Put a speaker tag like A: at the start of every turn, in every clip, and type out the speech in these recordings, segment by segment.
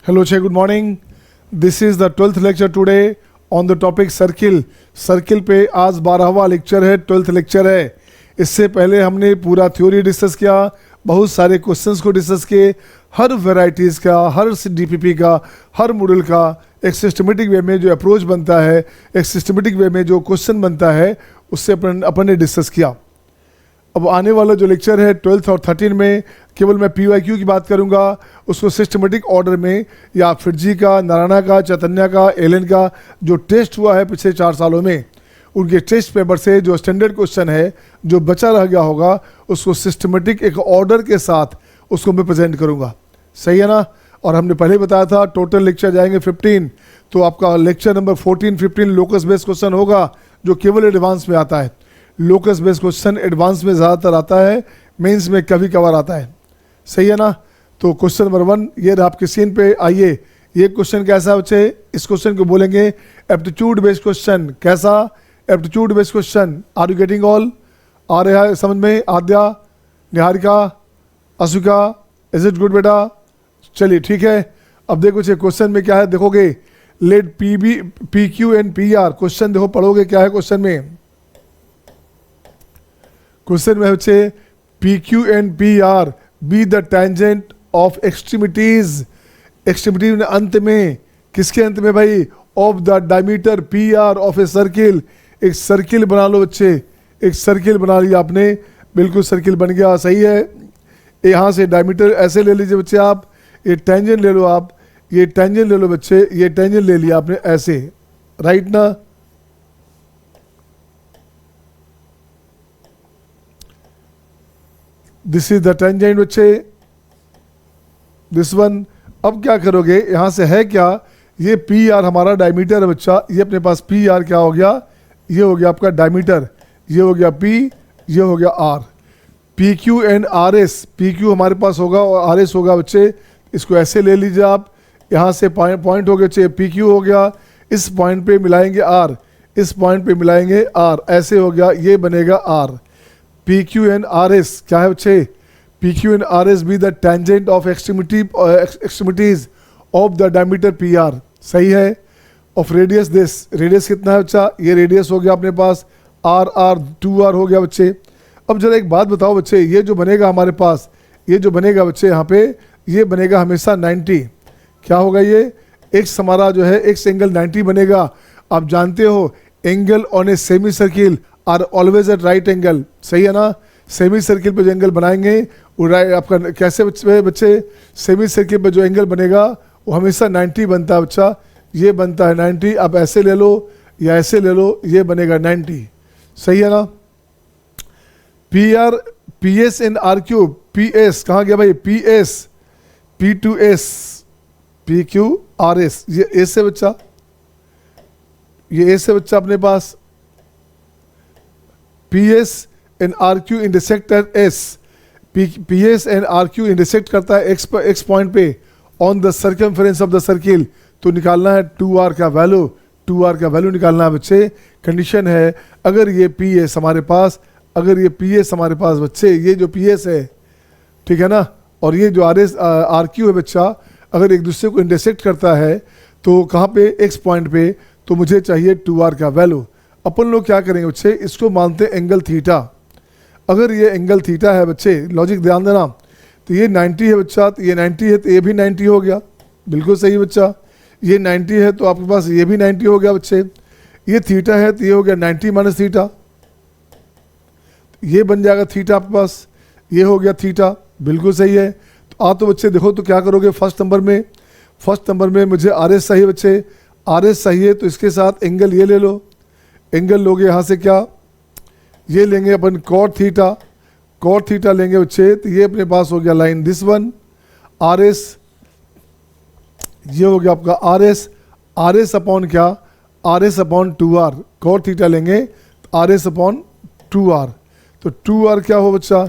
A: Hello, Che. Good morning. This is the 12th lecture today on the topic circle. Circle पे आज 12वां lecture है, 12th lecture है. इससे पहले हमने पूरा थ्योरी डिस्कस किया, बहुत सारे क्वेश्चंस को डिस्कस किए, हर वेराइटीज़ का, हर डीपीपी का, हर मॉडल का एक सिस्टमेटिक वे में जो अप्रोच बनता है, एक सिस्टमेटिक वे में जो क्वेश्चन बनता है, उससे अपन ने डिस्कस किया. अब आने वाला जो लेक्चर है 12th और 13 में केवल मैं PYQ की बात करूंगा, उसको सिस्टमेटिक ऑर्डर में या फिरजी का, नारायणा का, चैतन्य का, एलन का जो टेस्ट हुआ है पिछले 4 सालों में, उनके टेस्ट पेपर से जो स्टैंडर्ड क्वेश्चन है जो बचा रह गया होगा, उसको सिस्टमेटिक एक ऑर्डर के साथ उसको मैं प्रेजेंट करूँगा. सही है ना. और हमने पहले बताया था टोटल लेक्चर जाएंगे 15, तो आपका lecture number 14-15 locus based question होगा जो केवल एडवांस में आता है. लोकस बेस्ड क्वेश्चन एडवांस में ज़्यादातर आता है, मेंस में कभी कभार आता है. सही है ना. तो क्वेश्चन नंबर 1 ये आपकी स्क्रीन पे. आइए, ये क्वेश्चन कैसा बच्चे, इस क्वेश्चन को बोलेंगे एप्टीट्यूड बेस्ड क्वेश्चन. कैसा? Aptitude based question. Are you getting all? आ रहा है समझ में? Aadya, Niharika, Ashuka, is it good बेटा? चलिए ठीक है. अब देखो क्वेश्चन में क्या है, देखोगे let PQ and PR. Question देखो, पढ़ोगे क्या है क्वेश्चन में. क्वेश्चन में बच्चे PQ and PR be the tangent of extremities. Extremity अंत में, किसके अंत में भाई? Of the diameter PR of a circle. एक सर्किल बना लो बच्चे, एक सर्किल बना लिया आपने, बिल्कुल सर्किल बन गया. सही है. यहाँ से डायमीटर ऐसे ले लीजिए बच्चे आप, ये टेंजेंट ले लो आप, ये टेंजेंट ले लो बच्चे, ये टेंजेंट ले लिया आपने ऐसे, राइट ना. दिस इज द टेंजेंट बच्चे, दिस वन. अब क्या करोगे, यहाँ से है क्या, ये PR हमारा डायमीटर है बच्चा. ये अपने पास PR क्या हो गया, ये हो गया आपका डायमीटर, ये हो गया P, ये हो गया R. PQ and RS. PQ हमारे पास होगा और RS होगा बच्चे. इसको ऐसे ले लीजिए आप, यहाँ से पॉइंट हो गया बच्चे, PQ हो गया, इस पॉइंट पे मिलाएंगे R, इस पॉइंट पे मिलाएंगे R, ऐसे हो गया, ये बनेगा R. PQ एंड RS क्या है बच्चे? PQ and RS be the tangent of extremities of the diameter PR. सही है. Of radius this. रेडियस कितना है बच्चा? ये रेडियस हो गया अपने पास R 2R हो गया बच्चे. अब जरा एक बात बताओ बच्चे, ये जो बनेगा हमारे पास, ये जो बनेगा बच्चे यहाँ पे, ये बनेगा हमेशा 90. क्या होगा ये? एक्स हमारा जो है, एक्स एंगल 90 बनेगा. आप जानते हो angle on a semi circle are always at right angle. सही है ना. सेमी सर्किल पे जो एंगल बनाएंगे वो आपका कैसे बच्चे? सेमी सर्किल पे जो एंगल बनेगा वो हमेशा 90 बनता है बच्चा. ये बनता है 90. आप ऐसे ले लो या ऐसे ले लो, ये बनेगा 90. सही है ना. PS and RQ. PS कहाँ गया भाई? PS, P2S, PQ, RS. ये A से बच्चा, ये A से बच्चा अपने पास. PS and RQ intersect at S. PS and RQ intersect करता है X पॉइंट पे on the circumference of the circle. तो निकालना है 2R का वैल्यू, 2R का वैल्यू निकालना है बच्चे. कंडीशन है अगर ये PS हमारे पास, अगर ये PS हमारे पास बच्चे, ये जो PS है, ठीक है ना, और ये जो RQ है बच्चा, अगर एक दूसरे को इंटरसेक्ट करता है तो कहाँ पे? X पॉइंट पे. तो मुझे चाहिए 2R का वैल्यू. अपन लोग क्या करेंगे बच्चे, इसको मानते हैं एंगल थीटा. अगर ये एंगल थीटा है बच्चे, लॉजिक ध्यान देना, तो ये 90 है बच्चा, तो ये 90 है तो ये भी 90 हो गया. बिल्कुल सही बच्चा. ये 90 है तो आपके पास ये भी 90 हो गया बच्चे. ये थीटा है तो ये हो गया 90 माइनस थीटा, ये बन जाएगा थीटा आपके पास. ये हो गया थीटा. बिल्कुल सही है. तो तो बच्चे देखो, तो क्या करोगे फर्स्ट नंबर में मुझे RS चाहिए बच्चे. RS चाहिए तो इसके साथ एंगल ये ले लो. एंगल लोगे यहाँ से क्या, ये लेंगे अपन कॉट थीटा लेंगे बच्चे. तो ये अपने पास हो गया लाइन दिस वन RS. ये हो गया आपका RS अपॉन क्या? RS upon 2R. Cot theta लेंगे RS अपॉन 2R. तो 2R क्या हो बच्चा?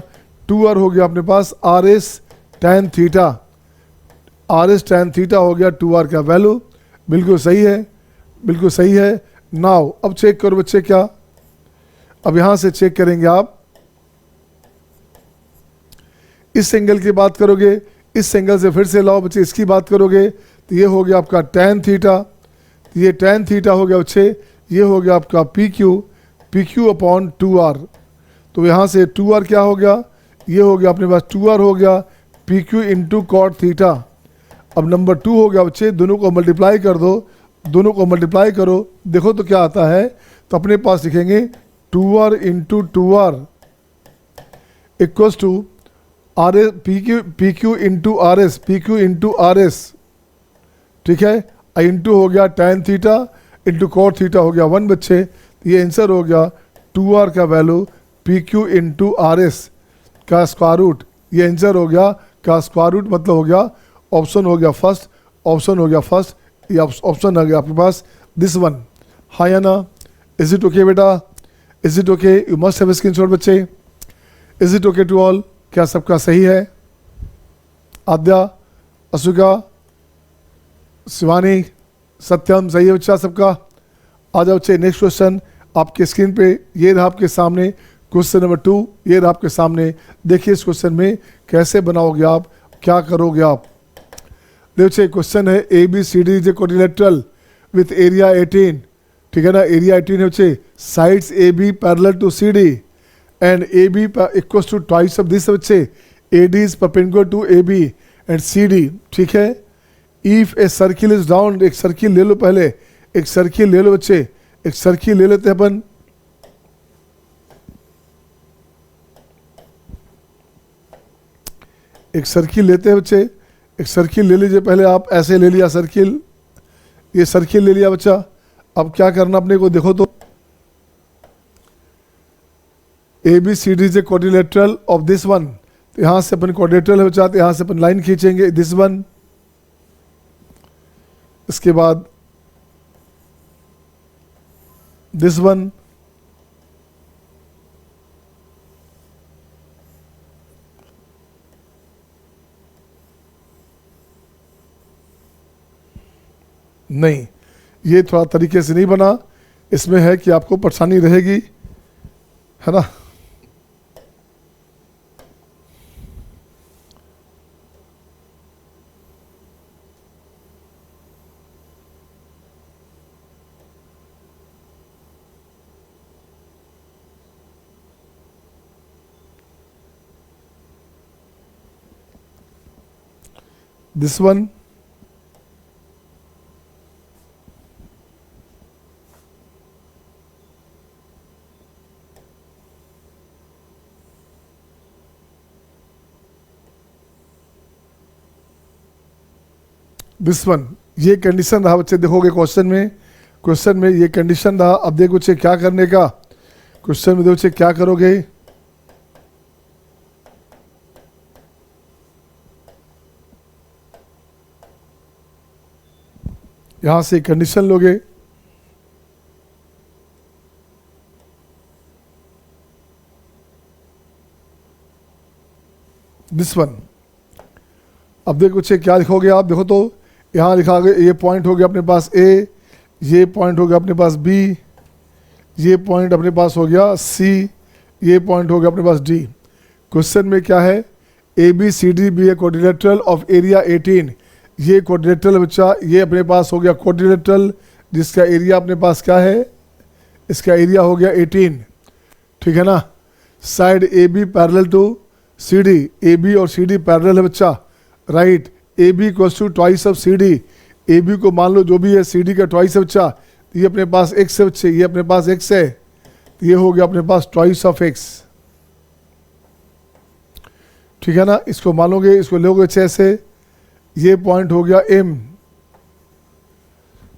A: 2R हो गया अपने पास RS tan theta. RS tan theta हो गया 2R का वैल्यू. बिल्कुल सही है, बिल्कुल सही है. नाउ अब चेक करो बच्चे क्या, अब यहां से चेक करेंगे आप, इस एंगल की बात करोगे, इस एंगल से फिर से लाओ बच्चे, इसकी बात करोगे तो ये हो गया आपका tan थीटा, तो ये tan थीटा हो गया बच्चे, ये हो गया आपका PQ अपॉन 2R। तो यहाँ से 2R क्या हो गया, ये हो गया अपने पास 2R हो गया PQ इंटू कॉट थीटा। अब नंबर 2 हो गया बच्चे, दोनों को मल्टीप्लाई कर दो, दोनों को मल्टीप्लाई करो, देखो तो क्या आता है। तो अपने पास लिखेंगे 2R into 2R equals to R S PQ into R S, ठीक है। इंटू हो गया tan theta into cot theta हो गया 1 बच्चे। तो ये आंसर हो गया 2R का value PQ into R S का स्क्वायर रूट। ये आंसर हो गया का स्क्वायर रूट, मतलब हो गया ऑप्शन हो गया फर्स्ट, ऑप्शन हो गया फर्स्ट, ये ऑप्शन आ गया आपके पास दिस वन। हाँ या ना? इज इट ओके बेटा? Is it okay? You must have screenshot बच्चे। Is it okay to all? क्या सबका सही है? आद्या, अशुका, शिवानी, सत्यम, सही है बच्चा सबका? आ जाओ बच्चे, नेक्स्ट क्वेश्चन आपके स्क्रीन पे ये रहा आपके सामने, क्वेश्चन नंबर 2 ये रहा आपके सामने। देखिए इस क्वेश्चन में कैसे बनाओगे आप, क्या करोगे आप। देखिए क्वेश्चन है ABCD is a quadrilateral with area 18, ठीक है ना। एरिया 18 है बच्चे, sides AB parallel to CD and AB equals to twice of this बच्चे, AD is perpendicular to AB and CD, ठीक है। If a circle is round, एक circle ले लो पहले, एक सर्किल ले लो बच्चे, एक सर्किल ले लेते हैं अपन। एक सर्किल लेते हैं बच्चे, एक सर्किल ले लीजिए पहले आप, ऐसे ले लिया सर्किल, ये सर्किल ले लिया बच्चा। अब क्या करना अपने को, देखो तो ABCD is a quadrilateral of this one. तो यहां से अपन क्वाड्रिलेटरल है बच्चा, तो यहां से अपन लाइन खींचेंगे दिस वन, इसके बाद दिस वन, नहीं ये थोड़ा तरीके से नहीं बना, इसमें है कि आपको परेशानी रहेगी, है ना। दिस वन, दिस वन, ये कंडीशन रहा बच्चे। देखोगे क्वेश्चन में ये कंडीशन रहा। अब देखो बच्चे क्या करने का, क्वेश्चन में देखो बच्चे क्या करोगे। यहां से कंडीशन लोगे, दिस वन। अब देखो बच्चे क्या लिखोगे आप, देखो तो यहाँ लिखा गया, ये पॉइंट हो गया अपने पास A, ये पॉइंट हो गया अपने पास B, ये पॉइंट अपने पास हो गया C, ये पॉइंट हो गया अपने पास D। क्वेश्चन में क्या है, ABCD be a quadrilateral of area 18। ये क्वाड्रिलेटरल बच्चा, ये अपने पास हो गया क्वाड्रिलेटरल जिसका एरिया अपने पास क्या है, इसका एरिया हो गया 18, ठीक है ना। Side AB parallel to CD, AB और CD पैरेलल है बच्चा, right. AB equals to twice of CD, AB को मान लो जो भी है CD का ट्वाइस है बच्चा। तो ये अपने पास x है बच्चे, ये अपने पास x है, तो ये हो गया अपने पास ट्वाइस ऑफ x, ठीक है ना। इसको मानोगे, इसको लोगे अच्छे से, ये पॉइंट हो गया M,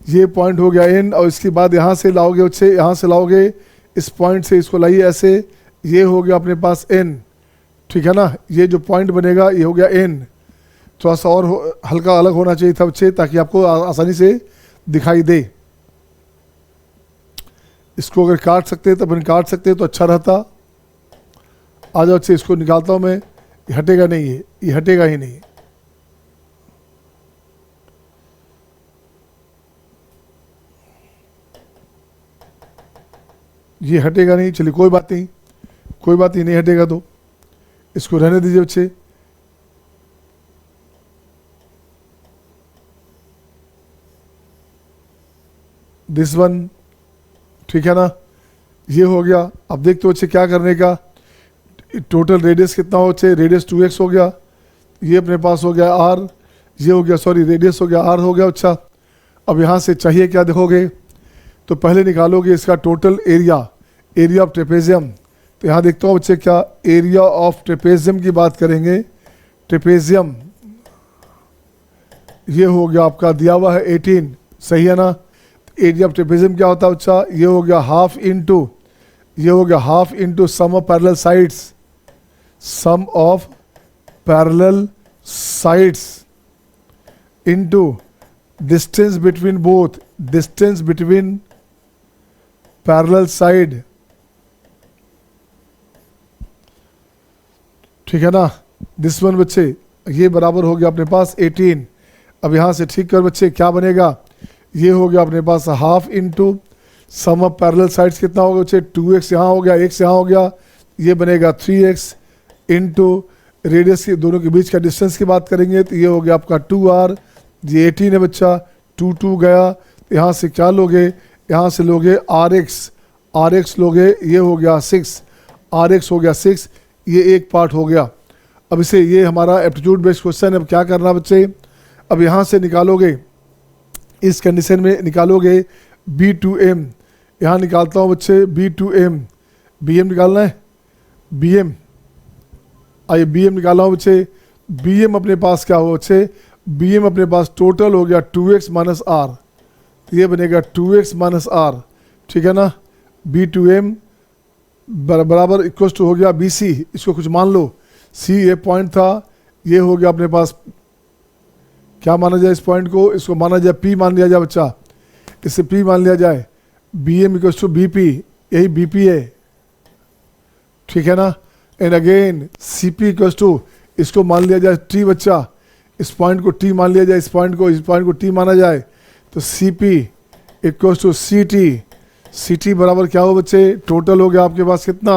A: ये पॉइंट हो गया N, और इसके बाद यहाँ से लाओगे बच्चे, यहाँ से लाओगे इस पॉइंट से, इसको लाइए ऐसे, ये हो गया अपने पास N, ठीक है ना। ये जो पॉइंट बनेगा ये हो गया N। थोड़ा सा और हल्का अलग होना चाहिए था बच्चे, ताकि आपको आसानी से दिखाई दे। इसको अगर काट सकते तो अपन काट सकते तो अच्छा रहता। आ जाओ बच्चे, इसको निकालता हूँ मैं, ये हटेगा नहीं, ये हटेगा ही नहीं। ये हटेगा नहीं, चलिए कोई बात नहीं, कोई बात नहीं, नहीं हटेगा तो इसको रहने दीजिए बच्चे। दिस वन, ठीक है ना, ये हो गया। अब देखते हो बच्चे क्या करने का, टोटल रेडियस कितना हो बच्चे, रेडियस 2x हो गया, ये अपने पास हो गया r, ये हो गया सॉरी रेडियस हो गया r हो गया। अच्छा अब यहाँ से चाहिए क्या देखोगे, तो पहले निकालोगे इसका total area, area of trapezium. तो यहाँ देखता हूँ बच्चे क्या एरिया ऑफ ट्रेपेजियम की बात करेंगे, ट्रेपेजियम ये हो गया आपका दिया हुआ है 18, सही है ना। एरिया ऑफ ट्रेपेजियम क्या होता है बच्चा, ये हो गया हाफ इंटू, ये हो गया half into sum of parallel sides, sum of parallel sides into distance between both, distance between parallel side, ठीक है ना। दिस वन बच्चे ये बराबर हो गया अपने पास 18। अब यहाँ से ठीक कर बच्चे क्या बनेगा, ये हो गया अपने पास half into sum of parallel sides कितना होगा बच्चे 2x यहाँ हो गया, x यहाँ हो गया, ये बनेगा 3x इंटू रेडियस के दोनों के बीच का डिस्टेंस की बात करेंगे तो ये हो गया आपका 2r, ये 18 है बच्चा, 2 गया, यहाँ से क्या लोगे, यहाँ से लोगे rx लोगे, ये हो गया 6, rx हो गया 6, ये एक पार्ट हो गया। अब इसे ये हमारा एप्टीट्यूड बेस्ड क्वेश्चन है। अब क्या करना बच्चे, अब यहाँ से निकालोगे, इस कंडीशन में निकालोगे B2m, यहाँ निकालता हूँ बच्चे B2m, bm निकालना है, bm आइए bm निकाला हूँ बच्चे, bm अपने पास क्या हो बच्चे, bm अपने पास टोटल हो गया 2x माइनस r, तो ये बनेगा 2x माइनस r, ठीक है ना। B2m बराबर इक्वल टू हो गया BC, इसको कुछ मान लो, C ये पॉइंट था, ये हो गया अपने पास, क्या माना जाए इस पॉइंट को, इसको माना जाए P मान लिया जाए बच्चा, इससे P मान लिया जाए, BM इक्वल टू BP, यही BP है, ठीक है ना। And again CP equal to, इसको मान लिया जाए T बच्चा, इस पॉइंट को T मान लिया जाए, इस पॉइंट को T माना जाए, तो CP इक्वल टू CT बराबर क्या हो बच्चे, टोटल हो गया आपके पास कितना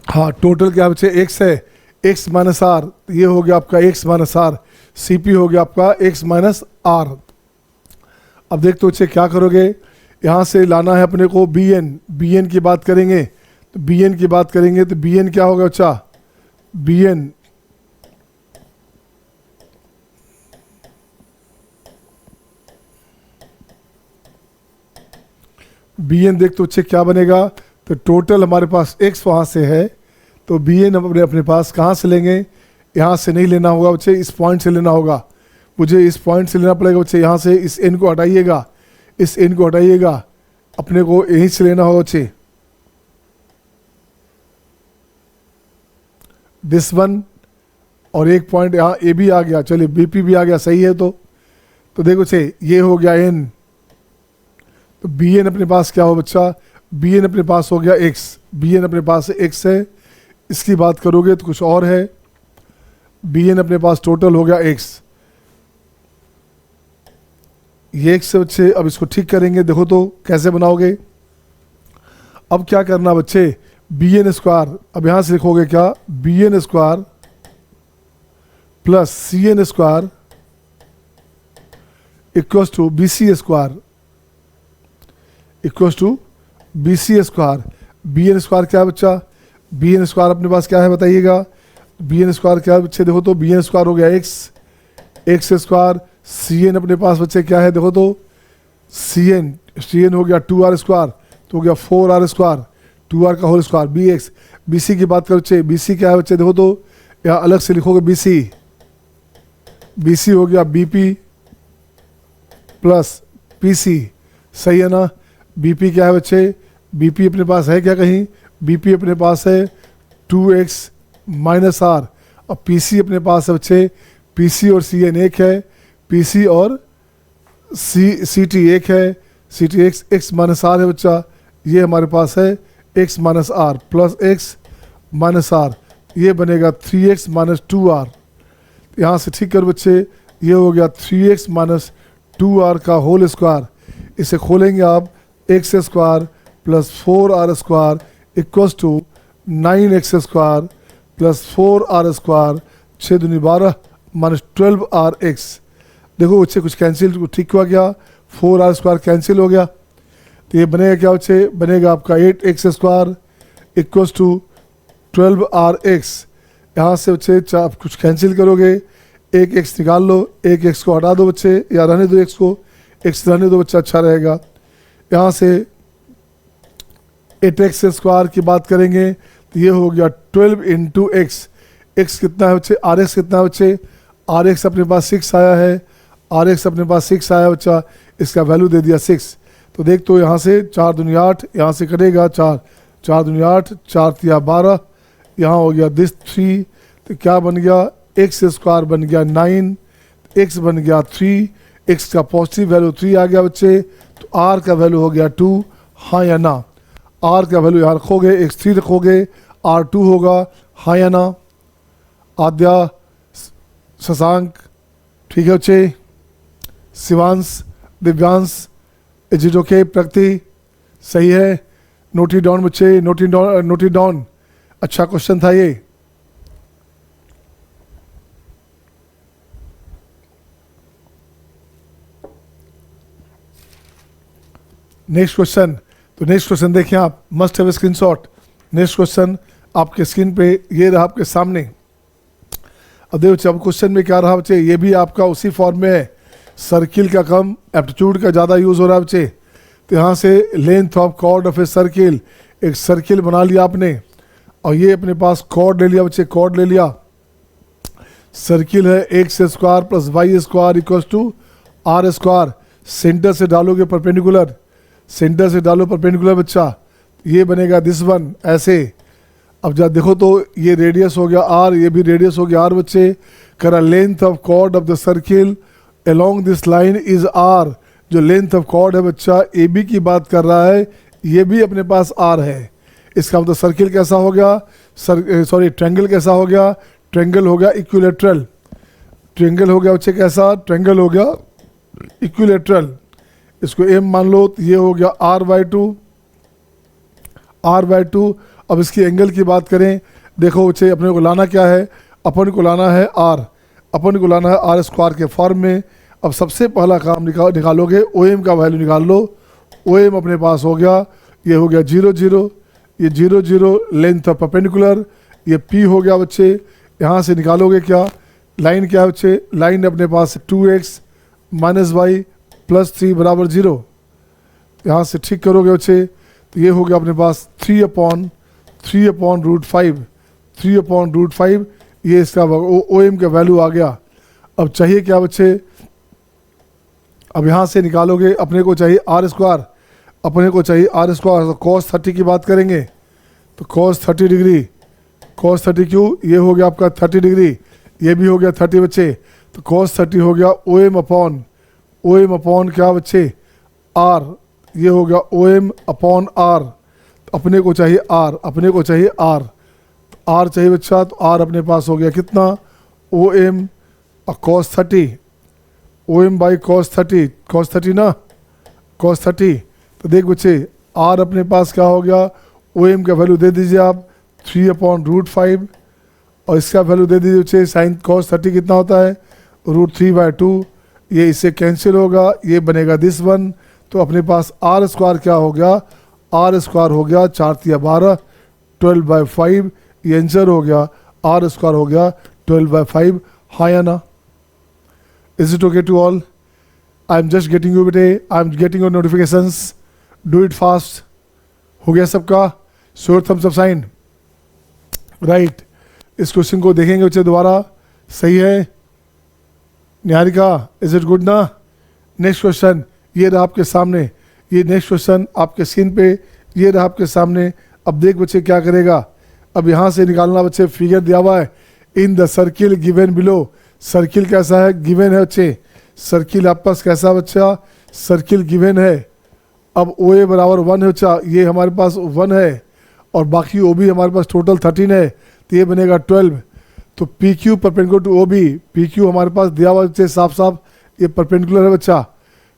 A: हाँ टोटल क्या बच्चे x है, x माइनस r, ये हो गया आपका x माइनस r, CP हो गया आपका x माइनस r। अब देखते बच्चे क्या करोगे, यहाँ से लाना है अपने को bn की बात करेंगे, तो bn की बात करेंगे तो bn क्या होगा बच्चा, bn देख तो बच्चे क्या बनेगा, तो टोटल हमारे पास x वहाँ से है, तो bn अपने पास कहाँ से लेंगे, यहाँ से नहीं लेना होगा बच्चे, इस पॉइंट से लेना होगा, मुझे इस पॉइंट से लेना पड़ेगा बच्चे, यहाँ से इस n को हटाइएगा, इस n को हटाइएगा, अपने को यहीं से लेना होगा बच्चे, दिस वन, और एक पॉइंट यहाँ ए भी आ गया, चलिए BP भी आ गया, सही है। तो देखो बच्चे ये हो गया n, तो bn अपने पास क्या हो बच्चा, bn अपने पास हो गया x, bn अपने पास x है, इसकी बात करोगे तो कुछ और है, bn अपने पास टोटल हो गया x, ये x से बच्चे, अब इसको ठीक करेंगे, देखो तो कैसे बनाओगे। अब क्या करना बच्चे, bn स्क्वायर, अब यहाँ से लिखोगे क्या, bn square plus cn square equals to bc square, equals to BC square. bn square क्या है बच्चा, bn स्क्वायर अपने पास क्या है बताइएगा, bn स्क्वायर क्या है बच्चे, देखो तो bn स्क्वायर हो गया x स्क्वायर, cn अपने पास बच्चे क्या है देखो तो, cn हो गया 2r स्क्वायर, तो हो गया 4r स्क्वायर, 2r का होल स्क्वायर, bx। bc की बात करो बच्चे, bc क्या है बच्चे देखो तो, यहाँ अलग से लिखोगे bc हो गया bp प्लस pc, सही है ना। BP क्या है बच्चे, BP अपने पास है क्या कहीं, BP अपने पास है 2x माइनस r, और PC अपने पास है बच्चे, PC और CN एक है, PC और CT एक है, CT x माइनस r है बच्चा, ये हमारे पास है x minus r plus x minus r, ये बनेगा 3x माइनस 2r। यहाँ से ठीक कर बच्चे, ये हो गया 3x माइनस 2r का होल स्क्वायर, इसे खोलेंगे आप, x square plus 4r square equals to 9x square plus 4r square, 6 दूनी 12, माइनस 12RX। देखो बच्चे कुछ कैंसिल ठीक हुआ क्या, 4R² कैंसिल हो गया, तो ये बनेगा क्या बच्चे, बनेगा आपका 8x² इक्वल्स टू 12RX। यहाँ से बच्चे आप कुछ कैंसिल करोगे, एक x निकाल लो, एक x को हटा दो बच्चे, या रहने दो x को, x रहने दो बच्चा, अच्छा रहेगा। यहाँ से 8x² की बात करेंगे तो ये हो गया 12 इंटू x। x कितना है बच्चे, RX कितना है बच्चे, RX अपने पास 6 आया है, RX अपने पास 6 आया बच्चा, इसका वैल्यू दे दिया 6। तो देख तो यहाँ से 4 दूनी 8, यहाँ से कटेगा 4, 4 दूनी 8, 4 तिया 12, यहाँ हो गया दिस 3, तो क्या बन गया, x² बन गया 9, x बन गया 3, x का पॉजिटिव वैल्यू 3 आ गया बच्चे, तो r का वैल्यू हो गया 2, हाँ या ना। r का वैल्यू यहाँ रखोगे, x3 रखोगे, r2 होगा, हाँ या ना। आद्या, शशांक, ठीक है बच्चे, Shivansh, Divyansh, is it okay, Pragati सही है, नोट डाउन बच्चे, नोट डाउन, अच्छा क्वेश्चन था ये। नेक्स्ट क्वेश्चन, तो नेक्स्ट क्वेश्चन देखिए आप, must have screenshot. Next question आपके स्क्रीन पे ये रहा आपके सामने। अब देखो अब क्वेश्चन में क्या रहा बच्चे, ये भी आपका उसी फॉर्म में है, सर्किल का कम एप्टीट्यूड का ज़्यादा यूज़ हो रहा है बच्चे। तो यहाँ से length of chord of a circle, एक सर्किल बना लिया आपने, और ये अपने पास कॉर्ड ले लिया बच्चे, कॉर्ड ले लिया, सर्किल है x² plus y² equals to R²। Centre से डालोगे परपेंडिकुलर, सेंटर से डालो परपेंडिकुलर बच्चा, ये बनेगा दिस वन ऐसे। अब जब देखो तो ये रेडियस हो गया r, ये भी रेडियस हो गया r बच्चे। करा length of chord of the circle along this line is r, जो लेंथ ऑफ कॉर्ड है बच्चा ए बी की बात कर रहा है, ये भी अपने पास r है। इसका मतलब सर्किल कैसा हो गया, सॉरी ट्रेंगल कैसा हो गया, ट्रेंगल हो गया इक्विलेटरल, ट्रेंगल हो गया बच्चे कैसा, ट्रेंगल हो गया इक्विलेटरल। इसको m मान लो, तो ये हो गया r/2, r/2। अब इसकी एंगल की बात करें, देखो बच्चे अपने को लाना क्या है, अपन को लाना है r, अपन को लाना है R² के फॉर्म में। अब सबसे पहला काम निकालोगे, OM का वैल्यू निकाल लो, OM अपने पास हो गया, ये हो गया 0 0, ये 0 0 लेंथ ऑफ परपेंडिकुलर, ये P हो गया बच्चे। यहाँ से निकालोगे क्या, लाइन क्या है बच्चे, लाइन अपने पास 2x माइनस y प्लस 3 बराबर 0। यहाँ से ठीक करोगे बच्चे, तो ये हो गया अपने पास 3/√5, 3/√5, ये इसका OM का वैल्यू आ गया। अब चाहिए क्या बच्चे, अब यहाँ से निकालोगे, अपने को चाहिए R², अपने को चाहिए R², cos 30 की बात करेंगे तो cos 30 डिग्री, cos 30 क्यों, ये हो गया आपका 30 डिग्री, ये भी हो गया 30 बच्चे, तो cos 30 हो गया OM अपॉन क्या बच्चे, R, ये हो गया OM अपॉन R। तो अपने को चाहिए R, अपने को चाहिए R, R चाहिए बच्चा, तो R अपने पास हो गया कितना, OM cos 30, OM by cos 30 ना, cos 30। तो देख बच्चे R अपने पास क्या हो गया, OM का वैल्यू दे दीजिए आप 3/√5, और इसका वैल्यू दे दीजिए बच्चे साइन cos 30 कितना होता है, √3/2, ये इससे कैंसिल होगा, ये बनेगा दिस वन। तो अपने पास R² क्या हो गया, R² हो गया 4 तिया 12, 12/5, ये आंसर हो गया, R² हो गया 12/5, हाँ या ना। Is it okay to all, I am just getting you बेटे, I am getting your notifications, do it fast. हो गया सबका, show thumbs up sign, right. इस क्वेश्चन को देखेंगे बच्चे दोबारा, सही है निहारिका, इज इट गुड ना। नेक्स्ट क्वेश्चन ये रहा आपके सामने, ये नेक्स्ट क्वेश्चन आपके स्क्रीन पे ये रहा आपके सामने। अब देख बच्चे क्या करेगा, अब यहाँ से निकालना बच्चे, फिगर दिया हुआ है in the circle given below. Circle कैसा है, गिवन है बच्चे, सर्किल आपके पास कैसा बच्चा, सर्किल गिवन है। अब OA बराबर 1 है बच्चा, ये हमारे पास 1 है, और बाकी OB हमारे पास टोटल 13 है, तो ये बनेगा 12। तो PQ perpendicular to OB, PQ हमारे पास दिया हुआ बच्चे साफ साफ, ये परपेंडिकुलर है बच्चा,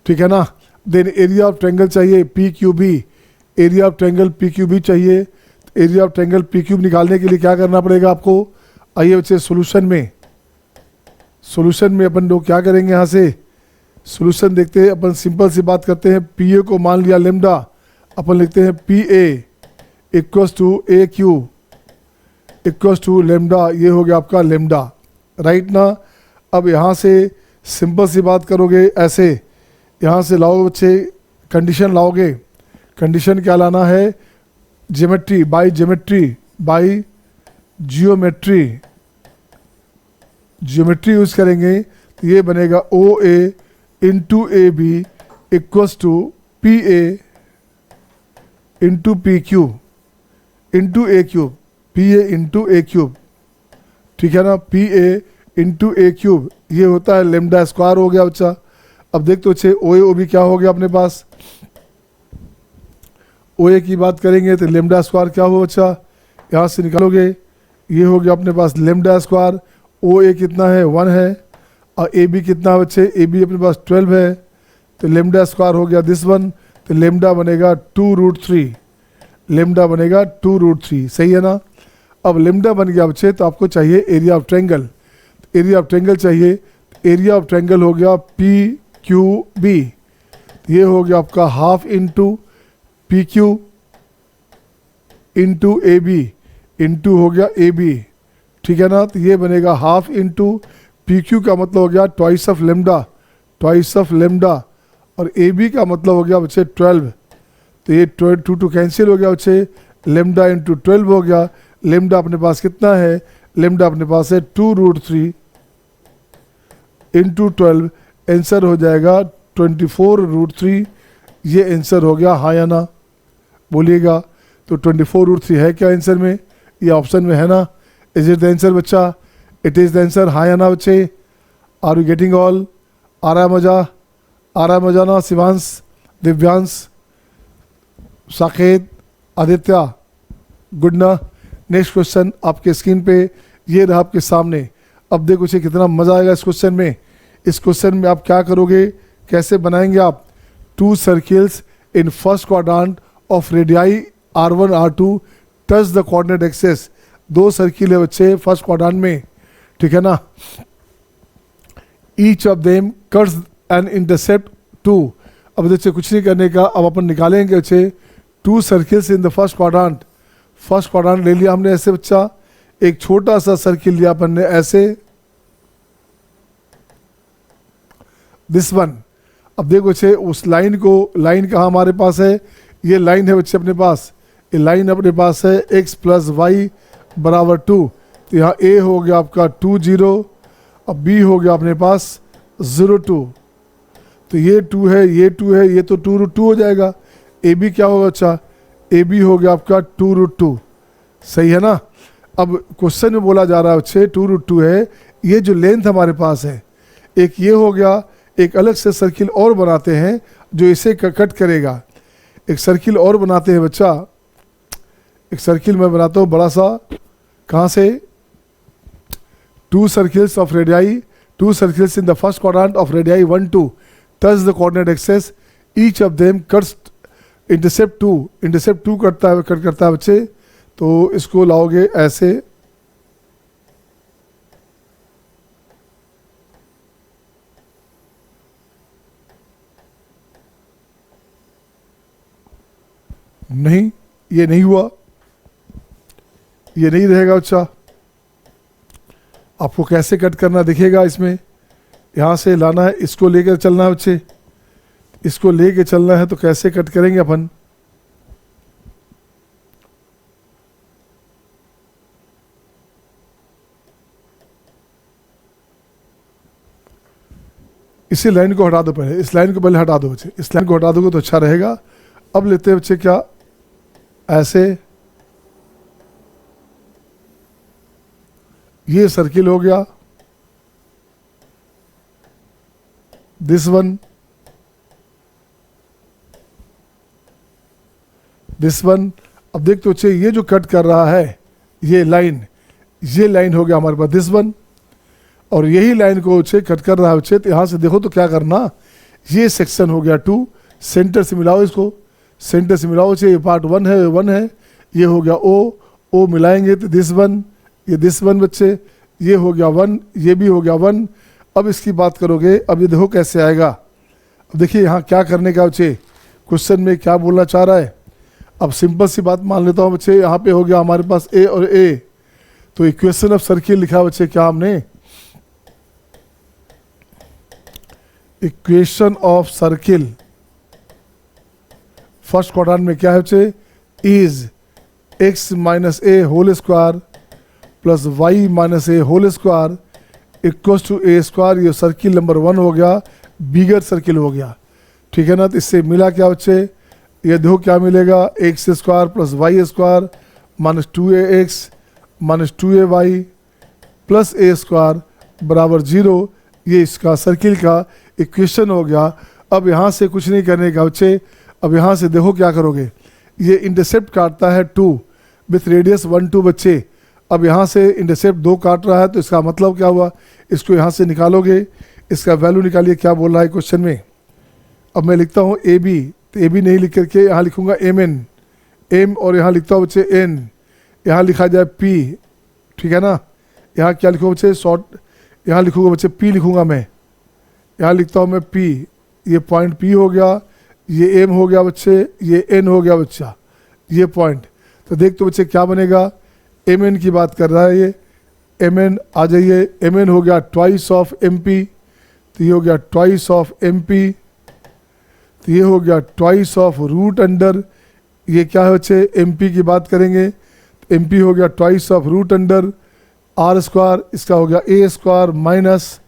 A: ठीक है ना। देन एरिया ऑफ ट्रायंगल चाहिए PQB, area of triangle PQB चाहिए। एरिया ऑफ ट्रायंगल PQB निकालने के लिए क्या करना पड़ेगा आपको, आइए बच्चे सोल्यूशन में, सॉल्यूशन में अपन लोग क्या करेंगे, यहाँ से सॉल्यूशन देखते हैं। अपन सिंपल सी बात करते हैं, पी ए को मान लिया लेमडा, अपन लिखते हैं P A equals to A Q equals to lambda, ये हो गया आपका लेमडा, राइट ना। अब यहाँ से सिंपल सी बात करोगे ऐसे, यहाँ से लाओगे बच्चे, कंडीशन लाओगे। कंडीशन क्या लाना है, ज्योमेट्री बाय जियोमेट्री यूज करेंगे, तो ये बनेगा O A into A B equals to P A into P cube into A cube, P A into A cube, ठीक है ना, P A into A cube, ये होता है लेमडा स्क्वायर हो गया बच्चा। अब देख तो अच्छे ओ ए ओ बी क्या हो गया अपने पास, ओ ए की बात करेंगे तो लेमडा स्क्वायर क्या हो बच्चा, यहाँ से निकालोगे, ये हो गया अपने पास लेमडा स्क्वायर, ओ ए कितना है 1 है, और ए बी कितना है बच्चे, ए बी अपने पास 12 है, तो लेमडा स्क्वायर हो गया दिस वन, तो लेमडा बनेगा 2√3, लेमडा बनेगा 2√3, सही है ना। अब लेमडा बन गया बच्चे, तो आपको चाहिए area of triangle, area of triangle चाहिए, एरिया ऑफ ट्रायंगल हो गया पी क्यू बी, ये हो गया आपका half into P Q into A B into हो गया ए बी, ठीक है ना। तो ये बनेगा हाफ इंटू पी क्यू का मतलब हो गया ट्वाइस ऑफ लेमडा, और ए बी का मतलब हो गया बच्चे 12, तो ये 2 कैंसिल हो गया बच्चे, लेमडा इंटू 12 हो गया, लेमडा अपने पास कितना है, लेमडा अपने पास है 2√3 इंटू 12, आंसर हो जाएगा 24√3, ये आंसर हो गया, हाँ या ना बोलिएगा। तो 24√3 है क्या आंसर में, ये ऑप्शन में है ना, इज इट द आंसर बच्चा, इट इज़ द आंसर, हाँ या ना बच्चे, आर यू गेटिंग ऑल, आ रहा है मजा ना, शिवांश, दिव्यांश, साकेत, आदित्य, गुड ना। नेक्स्ट क्वेश्चन आपके स्क्रीन पे ये रहा आपके सामने। अब देखो उसे कितना मज़ा आएगा इस क्वेश्चन में। इस क्वेश्चन में आप क्या करोगे, कैसे बनाएंगे आप, 2 circles in first quadrant of radii R1 R2 touch the coordinate axes, 2 circle है बच्चे फर्स्ट क्वाड्रेंट में, ठीक है ना। Each of them cuts an intercept 2, अब देखिए कुछ नहीं करने का, अब अपन निकालेंगे बच्चे 2 circles in the first quadrant ले लिया हमने ऐसे बच्चा, एक छोटा सा सर्किल लिया अपन ने ऐसे, दिस वन। अब देखो बच्चे उस लाइन को, लाइन कहाँ हमारे पास है, ये लाइन है बच्चे अपने पास, ये लाइन अपने पास है x + y = 2, तो यहाँ a हो गया आपका 2 0, अब b हो गया अपने पास 0 2, तो ये 2 है, ये 2 है, ये तो 2√2 हो जाएगा। ए बी क्या होगा अच्छा, ए बी हो गया आपका 2√2, सही है ना। अब क्वेश्चन में बोला जा रहा है बच्चे 2√2 है, ये जो लेंथ हमारे पास है, एक ये हो गया, एक अलग से सर्किल और बनाते हैं जो इसे कट करेगा, एक सर्किल और बनाते हैं बच्चा, एक सर्किल मैं बनाता हूँ बड़ा सा, कहाँ से, 2 circles of radii, 2 circles in the first quadrant of radii 1 2 touch the coordinate access, each of them cuts intercept 2 cut करता है बच्चे, तो इसको लाओगे ऐसे, नहीं ये नहीं हुआ, ये नहीं रहेगा बच्चा, आपको कैसे कट करना दिखेगा इसमें, यहाँ से लाना है, इसको लेकर चलना है बच्चे, इसको लेके चलना है, तो कैसे कट करेंगे अपन, इसी लाइन को हटा दो पहले, इस लाइन को पहले हटा दो बच्चे, इस लाइन को हटा दोगे तो अच्छा रहेगा। अब लेते हैं बच्चे क्या, ऐसे, ये सर्किल हो गया, दिस वन, अब देखते बच्चे ये जो कट कर रहा है ये लाइन हो गया हमारे पास दिस वन, और यही लाइन को बच्चे कट कर रहा है बच्चे, तो यहाँ से देखो तो क्या करना, ये सेक्शन हो गया 2, सेंटर से मिलाओ इसको, सेंटर से मिलाओ बच्चे, ये पार्ट 1 है, ये हो गया O मिलाएंगे तो दिस वन, ये दिस वन बच्चे, ये हो गया 1, ये भी हो गया 1, अब इसकी बात करोगे, अब ये देखो कैसे आएगा। अब देखिए यहाँ क्या करने का बच्चे, क्वेश्चन में क्या बोलना चाह रहा है। अब सिंपल सी बात मान लेता हूँ बच्चे, यहाँ पे हो गया हमारे पास ए और ए, तो इक्वेशन ऑफ सर्किल लिखा बच्चे क्या हमने, equation of circle first quadrant में क्या है बच्चे, is x minus A whole square plus Y minus A whole square equals to A square. ये सर्किल नंबर 1 हो गया, बिगर सर्किल हो गया, ठीक है ना। तो इससे मिला क्या बच्चे, ये देखो क्या मिलेगा, X square plus Y square minus 2ax minus 2ay plus A square बराबर 0। ये इसका सर्किल का इक्वेशन हो गया। अब यहाँ से कुछ नहीं करने का बच्चे, अब यहाँ से देखो क्या करोगे, ये इंटरसेप्ट काटता है 2 विथ रेडियस 1 2 बच्चे। अब यहाँ से इंटरसेप्ट 2 काट रहा है, तो इसका मतलब क्या हुआ, इसको यहाँ से निकालोगे, इसका वैल्यू निकालिए क्या बोल रहा है क्वेश्चन में। अब मैं लिखता हूँ ए बी, तो ए बी नहीं लिख करके यहाँ लिखूँगा एम एन, एम और यहाँ लिखता हूँ बच्चे एन, यहाँ लिखा जाए पी, ठीक है ना। यहाँ क्या लिखूँगा बच्चे, शॉर्ट यहाँ लिखूँगा बच्चे पी लिखूँगा मैं, यहाँ लिखता हूँ मैं पी, ये पॉइंट पी हो गया, ये एम हो गया बच्चे, ये एन हो गया बच्चा, ये पॉइंट। तो देख तो बच्चे क्या बनेगा, एम एन की बात कर रहा है ये, एम एन आ जाइए, एम एन हो गया ट्वाइस ऑफ एम पी, तो ये हो गया ट्वाइस ऑफ एम पी, तो ये हो गया ट्वाइस ऑफ रूट अंडर, ये क्या है बच्चे, एम पी की बात करेंगे, एम पी हो गया twice of root under R square, इसका हो गया ए स्क्वायर माइनस,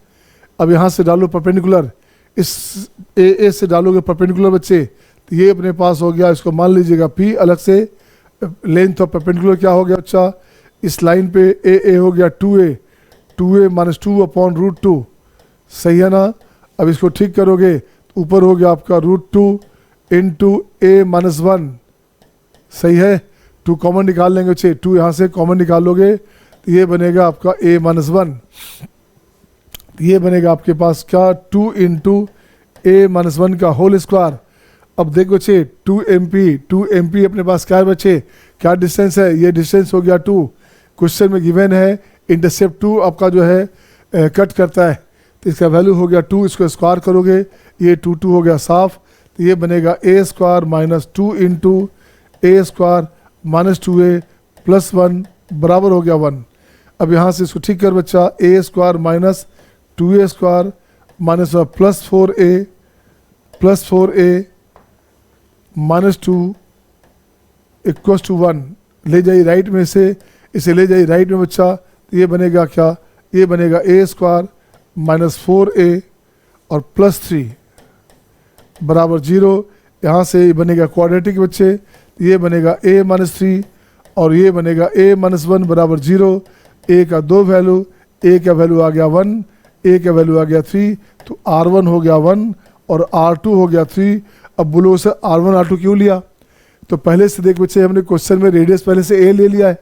A: अब यहाँ से डालो परपेंडिकुलर, इस ए से डालोगे परपेंडिकुलर बच्चे, तो ये अपने पास हो गया, इसको मान लीजिएगा पी, अलग से लेंथ ऑफ परपेंडिकुलर क्या हो गया अच्छा, इस लाइन पे ए हो गया 2a माइनस 2 अपॉन रूट 2, सही है ना। अब इसको ठीक करोगे, ऊपर हो गया आपका रूट 2 इंटू ए माइनस 1, सही है। 2 कॉमन निकाल लेंगे बच्चे, 2 यहाँ से कॉमन निकाल लोगे, तो ये बनेगा आपका ए माइनस 1, ये बनेगा आपके पास क्या, 2 इंटू ए माइनस 1 का होल स्क्वायर। अब देखो बच्चे 2 MP अपने पास क्या है बच्चे, क्या डिस्टेंस है, ये डिस्टेंस हो गया 2, क्वेश्चन में गिवन है इंटरसेप्ट 2 आपका जो है कट करता है, तो इसका वैल्यू हो गया 2, इसको स्क्वायर करोगे, ये 2 हो गया साफ, तो ये बनेगा ए स्क्वायर माइनस 2 इंटू ए स्क्वायर माइनस 2a प्लस 1 बराबर हो गया 1। अब यहाँ से इसको ठीक कर बच्चा, A square minus 2a square minus plus 4a minus 2 equals to 1, ले जाइए राइट में से, इसे ले जाइए राइट में बच्चा, तो ये बनेगा क्या, ये बनेगा ए स्क्वायर माइनस 4a और प्लस 3 बराबर 0। यहाँ से ये बनेगा क्वाड्रेटिक बच्चे, तो ये बनेगा a माइनस 3 और ये बनेगा a माइनस 1 बराबर 0। a का 2 वैल्यू, a का वैल्यू आ गया 1, a का वैल्यू आ गया 3, तो r1 हो गया 1 और r2 हो गया 3। अब बोलो से r1 r2 क्यों लिया, तो पहले से देख बच्चे हमने क्वेश्चन में रेडियस पहले से a ले लिया है,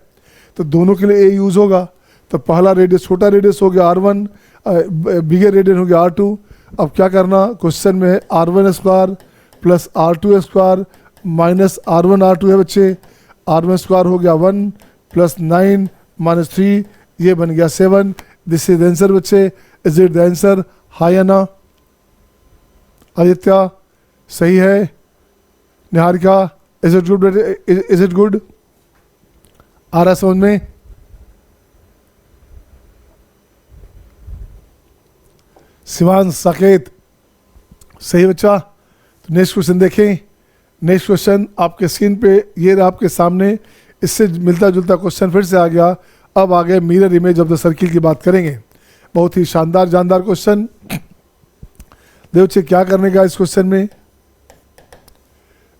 A: तो दोनों के लिए a यूज़ होगा, तो पहला रेडियस छोटा रेडियस हो गया r1, बिगर रेडियस हो गया r2। अब क्या करना, क्वेश्चन में r1 square plus r2 square minus r1 r2 है बच्चे, r1 स्क्वायर हो गया 1 प्लस 9 माइनस 3, ये बन गया 7। दिस इज द आंसर बच्चे, इज इट द आंसर, हाँ या ना। आदित्य सही है, Niharika is it good, is it good, आ रहा समझ में। शिवान साकेत सही बच्चा। तो नेक्स्ट क्वेश्चन देखें, नेक्स्ट क्वेश्चन आपके स्क्रीन पे ये रहा आपके सामने, इससे मिलता जुलता क्वेश्चन फिर से आ गया। अब आ गए mirror image of the circle की बात करेंगे, बहुत ही शानदार जानदार क्वेश्चन। देखो बच्चे क्या करने का इस क्वेश्चन में,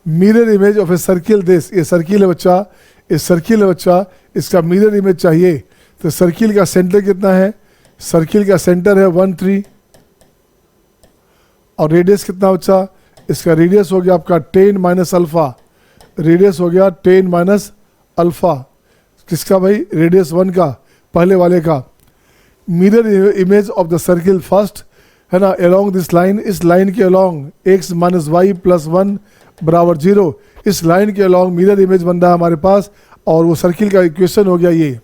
A: mirror image of a circle this, ये सर्किल है बच्चा, ये सर्किल है बच्चा, इसका मिरर इमेज चाहिए। तो सर्किल का सेंटर कितना है, सर्किल का सेंटर है 1 3 और रेडियस कितना बच्चा, इसका रेडियस हो गया आपका 10 माइनस अल्फा, रेडियस हो गया 10 माइनस अल्फा, किसका भाई, रेडियस 1 का, पहले वाले का। Mirror image of the circle first है ना, अलोंग दिस लाइन, इस लाइन के along x minus Y plus 1 बराबर 0, इस लाइन के अलोंग मिरर इमेज बन रहा है हमारे पास, और वो सर्किल का इक्वेशन हो गया ये।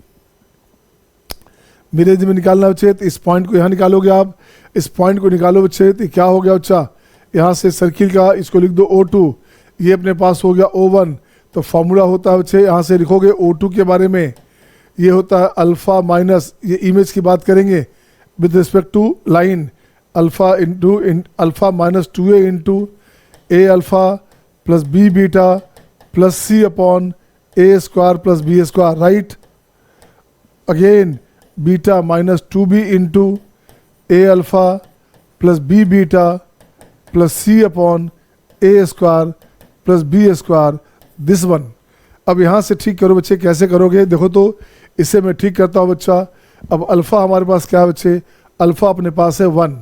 A: मिरर इमेज निकालना चाहिए तो इस पॉइंट को यहाँ निकालोगे आप, इस पॉइंट को निकालो बच्चे, तो क्या हो गया बच्चा, यहाँ से सर्किल का इसको लिख दो O2, ये अपने पास हो गया O1। तो फॉर्मूला होता है बच्चे, यहाँ से लिखोगे O2 के बारे में, ये होता है अल्फ़ा माइनस, ये इमेज की बात करेंगे with respect to line, alpha into alpha minus 2a into A alpha plus B beta plus C upon A square plus B square, right. Again beta minus 2b into A alpha plus B beta plus C upon A square plus B square, this one. अब यहाँ से ठीक करो बच्चे, कैसे करोगे देखो तो, इसे मैं ठीक करता हूँ बच्चा। अब अल्फ़ा हमारे पास क्या है बच्चे, अल्फ़ा अपने पास है 1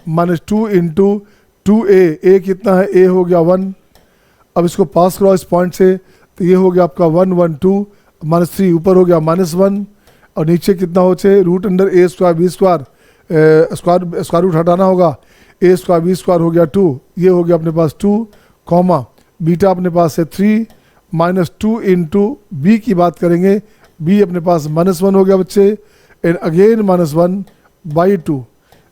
A: माइनस 2 इंटू 2a, ए कितना है, a हो गया 1। अब इसको पास करो इस पॉइंट से, तो ये हो गया आपका 1 1 2 माइनस 3, ऊपर हो गया -1 और नीचे कितना हो चाहिए, root under A square B square, square root हटाना होगा, ए स्क्वायर बी स्क्वायर हो गया 2, ये हो गया अपने पास 2 कॉमा बीटा अपने पास है 3 माइनस 2 इंटू बी की बात करेंगे, बी अपने पास -1 हो गया बच्चे, एंड अगेन -1 बाई 2,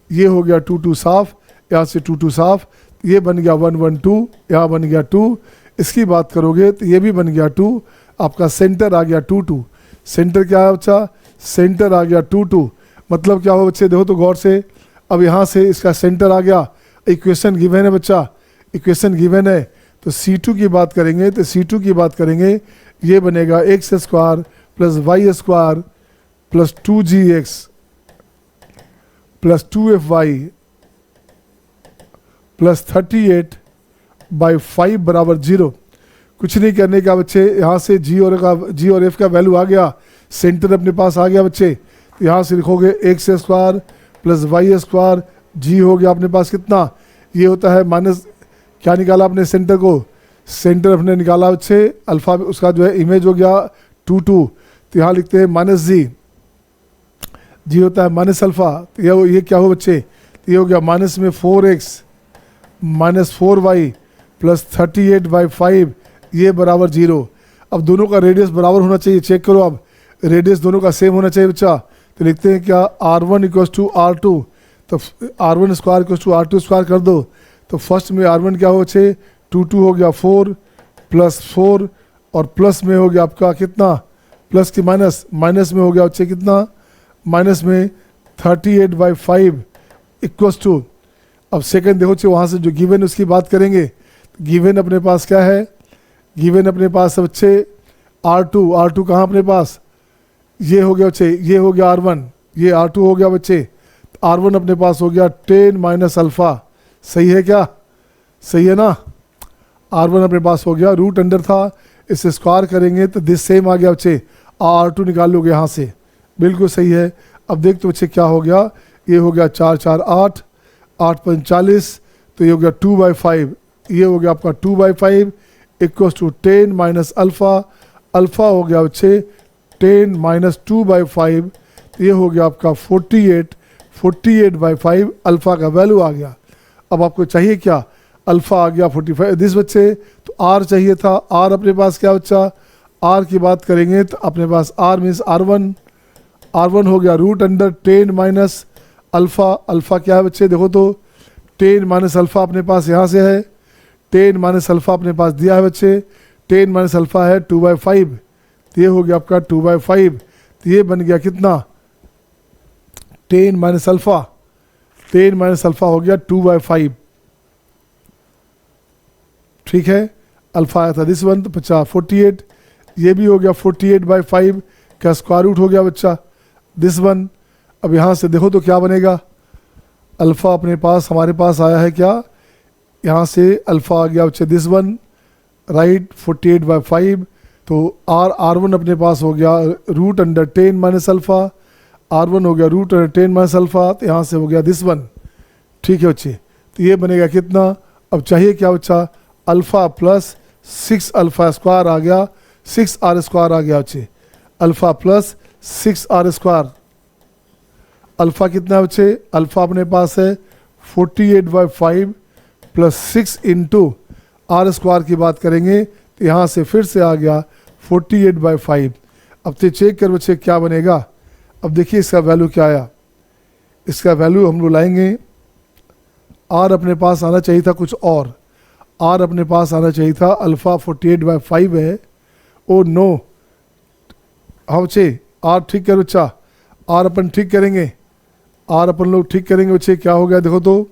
A: ये हो गया 2 2 साफ, यहाँ से 2 2 साफ, ये बन गया 1 1 2, यहाँ बन गया 2, इसकी बात करोगे तो ये भी बन गया 2, आपका सेंटर आ गया 2 2, सेंटर क्या है बच्चा, सेंटर आ गया 2 2, मतलब क्या हो बच्चे देखो तो गौर से। अब यहाँ से इसका सेंटर आ गया, इक्वेशन गिवन है बच्चा, इक्वेशन गिवन है, तो C2 की बात करेंगे, तो C2 की बात करेंगे, ये बनेगा X square plus Y square plus 2gx plus 2fy plus 38/5 बराबर 0। कुछ नहीं करने का बच्चे, यहाँ से g और f का वैल्यू आ गया, सेंटर अपने पास आ गया बच्चे, तो यहाँ से लिखोगे X square plus Y square, g हो गया अपने पास कितना, ये होता है माइनस, क्या निकाला आपने सेंटर को, सेंटर अपने निकाला बच्चे अल्फ़ा, उसका जो है इमेज हो गया 2 2, तो यहाँ लिखते हैं -g होता है माइनस अल्फ़ा, तो ये क्या हो बच्चे, तो ये हो गया माइनस में 4x माइनस 4y प्लस 38/5, ये बराबर 0। अब दोनों का रेडियस बराबर होना चाहिए, चेक करो, अब रेडियस दोनों का सेम होना चाहिए बच्चा, तो लिखते हैं क्या r1 इक्वल्स टू r2, तो r1 square equals to r2 square कर दो, तो फर्स्ट में r1 क्या हो बच्चे 2 2 हो गया 4 प्लस 4 और प्लस में हो गया आपका कितना, प्लस की माइनस, माइनस में हो गया बच्चे कितना, माइनस में 38/5 इक्वल्स टू, अब सेकंड देखो बच्चे वहाँ से जो गिवन उसकी बात करेंगे, गिवन अपने पास क्या है, गिवन अपने पास बच्चे R2 कहाँ अपने पास, ये हो गया बच्चे, ये हो गया R1, ये R2 हो गया बच्चे, R1 अपने पास हो गया 10 माइनस अल्फ़ा, सही है क्या, सही है ना, R1 अपने पास हो गया, रूट अंडर था, इसे स्क्वायर करेंगे तो दिस सेम आ गया बच्चे, R2 निकाल लोगे यहाँ से, बिल्कुल सही है। अब देख तो बच्चे क्या हो गया, ये हो गया 4 4 8 8 5 40, तो ये हो गया 2/5, ये हो गया आपका 2/5 equals to 10 minus alpha, alpha हो गया बच्चे 10 माइनस 2/5, तो ये हो गया आपका 48/5 अल्फ़ा का वैल्यू आ गया। अब आपको चाहिए क्या, अल्फ़ा आ गया 45 दिस बच्चे, तो आर चाहिए था, आर अपने पास क्या बच्चा, आर की बात करेंगे तो अपने पास आर मीन्स R1 हो गया root under 10 minus alpha, alpha क्या है बच्चे देखो तो 10 माइनस अल्फ़ा अपने पास यहाँ से है, 10 माइनस अल्फ़ा अपने पास दिया है बच्चे, 10 माइनस अल्फ़ा है 2/5, तो ये हो गया आपका 2/5, तो ये बन गया कितना 10 माइनस अल्फ़ा, 10 माइनस अल्फ़ा हो गया 2/5, ठीक है, अल्फ़ा आया था दिस वन, तो 48, ये भी हो गया 48/5 का स्क्वायर रूट हो गया बच्चा दिस वन। अब यहाँ से देखो तो क्या बनेगा, अल्फ़ा अपने पास हमारे पास आया है क्या, यहाँ से अल्फ़ा आ गया बच्चे दिस वन राइट 48/5, तो R1 अपने पास हो गया root under 10 minus alpha, R1 हो गया रूट अंडर 10 माइनस अल्फ़ा, तो यहाँ से हो गया दिस वन, ठीक है बच्चे, तो ये बनेगा कितना, अब चाहिए क्या बच्चा, अल्फ़ा प्लस 6 अल्फ़ा स्क्वायर आ गया, 6R स्क्वायर आ गया बच्चे, alpha plus 6R square, alpha कितना है बच्चे, अल्फ़ा अपने पास है 48/5 प्लस 6 इंटू R स्क्वायर की बात करेंगे तो यहाँ से फिर से आ गया 48/5। अब तो चेक कर बच्चे क्या बनेगा, अब देखिए इसका वैल्यू क्या आया, इसका वैल्यू हम लोग लाएंगे आर अपने पास आना चाहिए था कुछ और, आर अपने पास आना चाहिए था अल्फ़ा 48/5 है। ओ नो, हाँ बच्चे आर ठीक करो बच्चा, आर अपन ठीक करेंगे, आर अपन लोग ठीक करेंगे बच्चे। क्या हो गया देखो तो,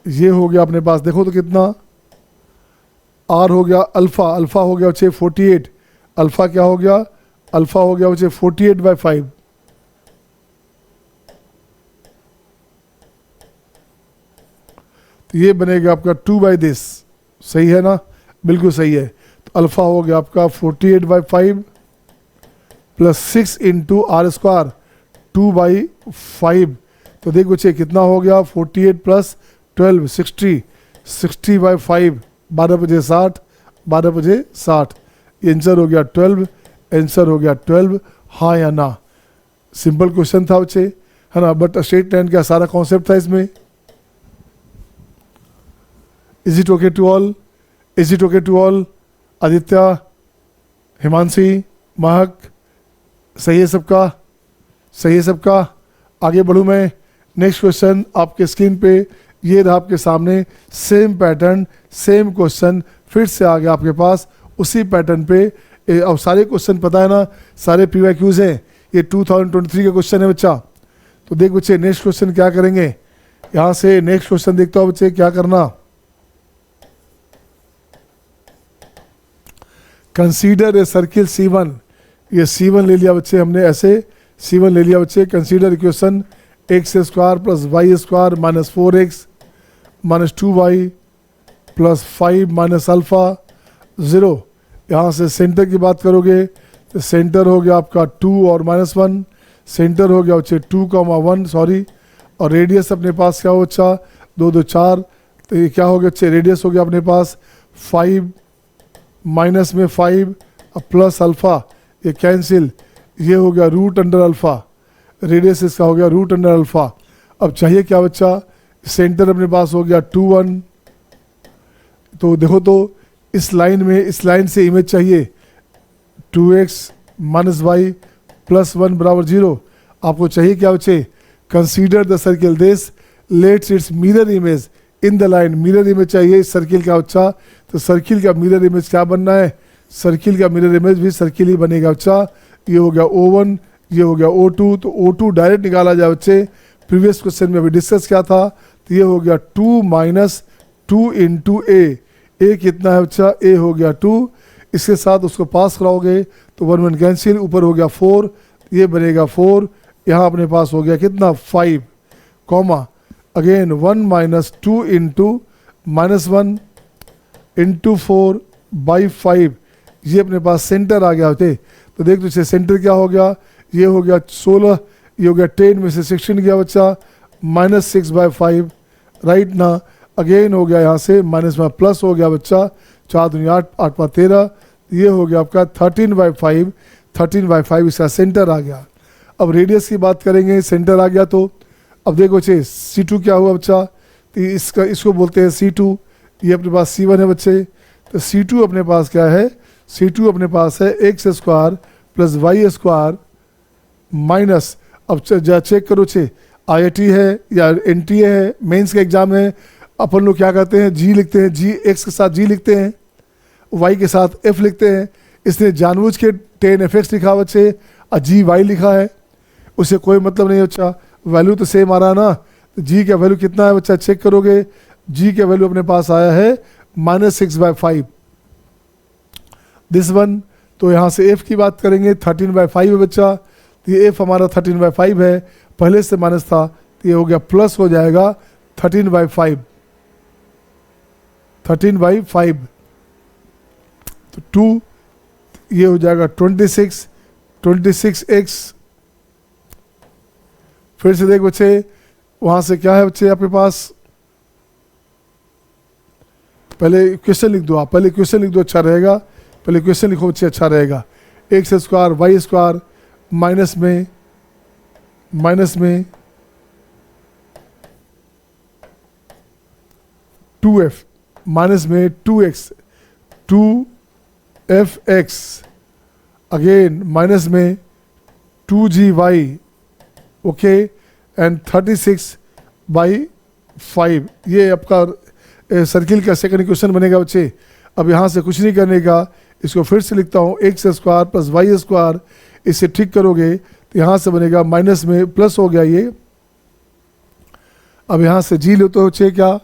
A: ये हो गया अपने पास, देखो तो कितना आर हो गया अल्फ़ा, अल्फ़ा हो गया बच्चे 48, अल्फ़ा क्या हो गया, अल्फ़ा हो गया बच्चे 48/5। तो ये बनेगा आपका 2/this, सही है ना, बिल्कुल सही है। तो अल्फ़ा हो गया आपका 48/5 प्लस 6 इंटू आर स्क्वायर 2/5। तो देख बच्चे कितना हो गया, 48 प्लस 12 60, 60/5, 12 बजे 60, 12 बजे 60। आंसर हो गया 12, आंसर हो गया 12, हाँ या ना। सिंपल क्वेश्चन था बच्चे, है ना, बट स्ट्रेट लाइन का सारा कॉन्सेप्ट था इसमें। Is it okay to all, is it okay to all? Aditya, Himanshi, Mahak, सही है सबका, सही है सबका। आगे बढ़ूँ मैं, नेक्स्ट क्वेश्चन आपके स्क्रीन पे ये रहा आपके सामने, सेम पैटर्न सेम क्वेश्चन फिर से आ गया आपके पास उसी पैटर्न पे। अब सारे क्वेश्चन पता है ना, सारे PYQs हैं, ये 2023 का क्वेश्चन है बच्चा। तो देख बच्चे नेक्स्ट क्वेश्चन क्या करेंगे, यहाँ से नेक्स्ट क्वेश्चन देखता हूँ बच्चे क्या करना। कंसीडर ए सर्किल C1, ये C1 ले लिया बच्चे हमने, ऐसे C1 ले लिया बच्चे। Consider equation x² plus y² minus 4x minus 2y plus 5 minus alpha 0। यहाँ से सेंटर की बात करोगे तो सेंटर हो गया आपका 2 और -1, सेंटर हो गया बच्चे 2,1 सॉरी, और रेडियस अपने पास क्या हो बच्चा 2 2 4। तो ये क्या हो गया बच्चे, रेडियस हो गया अपने पास 5 माइनस में 5 प्लस अल्फ़ा, ये कैंसिल, ये हो गया रूट अंडर अल्फ़ा, रेडियस इसका हो गया रूट अंडर अल्फ़ा। अब चाहिए क्या बच्चा, सेंटर अपने पास हो गया 2 1। तो देखो तो इस लाइन में, इस लाइन से इमेज चाहिए 2x माइनस वाई प्लस 1 बराबर 0। आपको चाहिए क्या बच्चे, consider the circle this let's it's mirror image in the line, mirror image चाहिए इस सर्किल का बच्चा। तो सर्किल का मिरर इमेज क्या बनना है, सर्किल का मिरर इमेज भी सर्किल ही बनेगा बच्चा। ये हो गया O1, ये हो गया O2, तो O2 डायरेक्ट निकाला जाए बच्चे, प्रीवियस क्वेश्चन में अभी डिस्कस क्या था। तो ये हो गया 2 माइनस 2 इंटू ए कितना है बच्चा, ए हो गया 2, इसके साथ उसको पास कराओगे तो 1 1 कैंसिल, ऊपर हो गया 4, ये बनेगा 4, यहाँ अपने पास हो गया कितना 5, comma again 1 minus 2 into -1 into 4 by 5, ये अपने पास सेंटर आ गया होते। तो देख तो सेंटर क्या हो गया, ये हो गया 16, ये हो गया 10 में से 16 गया बच्चा, -6/5 राइट ना। अगेन हो गया यहाँ से माइनस में प्लस हो गया बच्चा, 4 दूनी 8, 8 5 13, ये हो गया आपका 13/5, 13/5 इसका सेंटर आ गया। अब रेडियस की बात करेंगे, सेंटर आ गया तो अब देखो बच्चे C2 क्या हुआ बच्चा, तो इसको बोलते हैं C2, ये अपने पास C1 है बच्चे। तो C2 अपने पास क्या है, C2 अपने पास है x² प्लस y² माइनस, अब चेक करो छे IIT है या NTA है, मेंस का एग्जाम है, अपन लोग क्या करते हैं G लिखते हैं, G x के साथ G लिखते हैं, y के साथ F लिखते हैं। इसने जानबूझ के 10fx लिखा बच्चे और GY लिखा है, उसे कोई मतलब नहीं बच्चा, वैल्यू तो सेम आ रहा है ना। तो G का वैल्यू कितना है बच्चा, चेक करोगे, G का वैल्यू अपने पास आया है -6/5 दिस वन। तो यहाँ से F की बात करेंगे 13/5 है बच्चा, तो ये F हमारा 13/5 है, पहले से माइनस था तो ये हो गया प्लस हो जाएगा 13/5, 13/5 तो 2, ये हो जाएगा 26, 26x। फिर से देख बच्चे वहाँ से क्या है बच्चे आपके पास, पहले क्वेश्चन लिख दो आप, पहले क्वेश्चन लिख दो अच्छा रहेगा, पहले क्वेश्चन लिखो बच्चे अच्छा रहेगा। x² y² माइनस में 2f माइनस में 2x 2fx अगेन माइनस में 2gy ओके, एंड 36/5 ये आपका सर्किल का सेकंड इक्वेशन बनेगा बच्चे। अब यहाँ से कुछ नहीं करने का, इसको फिर से लिखता हूँ, X square plus Y square, इसे ठीक करोगे तो यहाँ से बनेगा माइनस में प्लस हो गया ये। अब यहाँ से जी लो तो बच्चे क्या,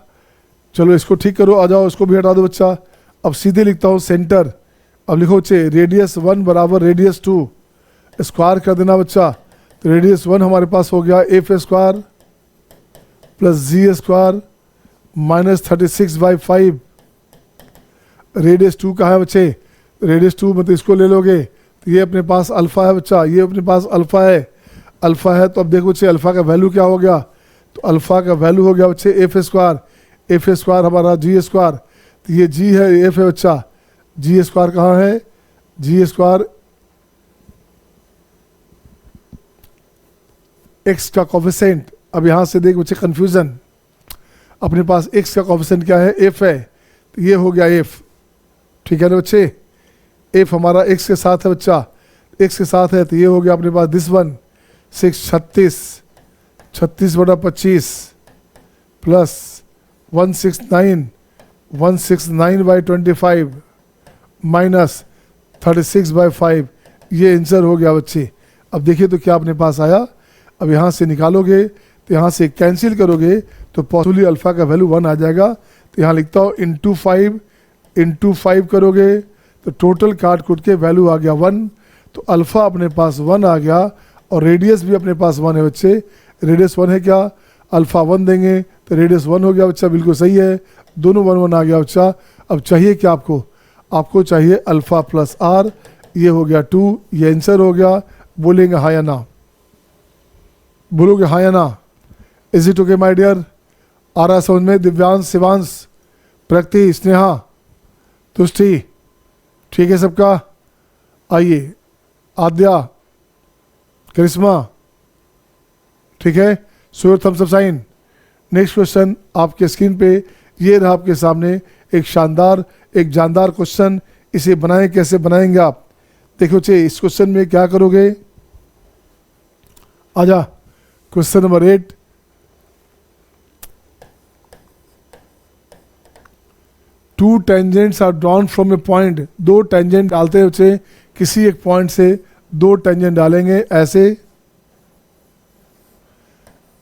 A: चलो इसको ठीक करो, आ जाओ, इसको भी हटा दो बच्चा। अब सीधे लिखता हूँ सेंटर, अब लिखो बच्चे रेडियस 1 बराबर रेडियस 2, स्क्वायर कर देना बच्चा। तो रेडियस 1 हमारे पास हो गया एफ स्क्वायर प्लस जी स्क्वायर माइनस 36/5। रेडियस 2 का है बच्चे, रेडियस 2 मतलब इसको ले लोगे तो ये अपने पास अल्फ़ा है बच्चा, ये अपने पास अल्फ़ा है। अल्फ़ा है तो अब देखो बच्चे अल्फ़ा का वैल्यू क्या हो गया, तो अल्फ़ा का वैल्यू हो गया बच्चे एफ स्क्वायर। एफ स्क्वायर हमारा जी स्क्वायर, तो ये जी है, एफ है बच्चा। जी स्क्वायर कहाँ है, जी स्क्वायर एक्स का कोफिशिएंट। अब यहाँ से देख बच्चे कन्फ्यूज़न, अपने पास एक्स का कोफिशिएंट क्या है, एफ है, तो ये हो गया एफ, ठीक है ना बच्चे। एफ हमारा एक्स के साथ है बच्चा, एक्स के साथ है तो ये हो गया अपने पास दिस वन 36/25 प्लस 169/25 माइनस 36/5, ये आंसर हो गया बच्चे। अब देखिए तो क्या अपने पास आया। अब यहाँ से निकालोगे तो यहाँ से कैंसिल करोगे तो पॉसिबली अल्फ़ा का वैल्यू 1 आ जाएगा। तो यहाँ लिखता हूँ इंटू 5 करोगे तो टोटल काट कूट के वैल्यू आ गया 1। तो अल्फ़ा अपने पास 1 आ गया और रेडियस भी अपने पास 1 है बच्चे। रेडियस 1 है क्या, अल्फ़ा 1 देंगे तो रेडियस 1 हो गया बच्चा, बिल्कुल सही है, दोनों 1 आ गया बच्चा। अब चाहिए क्या आपको, आपको चाहिए अल्फ़ा प्लस आर, ये हो गया 2, ये आंसर हो गया। बोलेंगे हाँ या ना, बोलोगे हाँ या ना। Is it okay my dear, आ रहा समझ में। दिव्यांश, शिवांश, प्रगति, स्नेहा, तुष्टि, ठीक है सबका। आइए आद्या, करिश्मा, ठीक है, show thumbs up sign. Next question आपके स्क्रीन पे ये रहा आपके सामने, एक शानदार एक जानदार क्वेश्चन। इसे बनाएं, कैसे बनाएंगे आप देखो चे। इस क्वेश्चन में क्या करोगे, आजा question number 8। Two tangents are drawn from a point, दो टेंजेंट डालते हैं बच्चे, किसी एक पॉइंट से दो टेंजेंट डालेंगे ऐसे।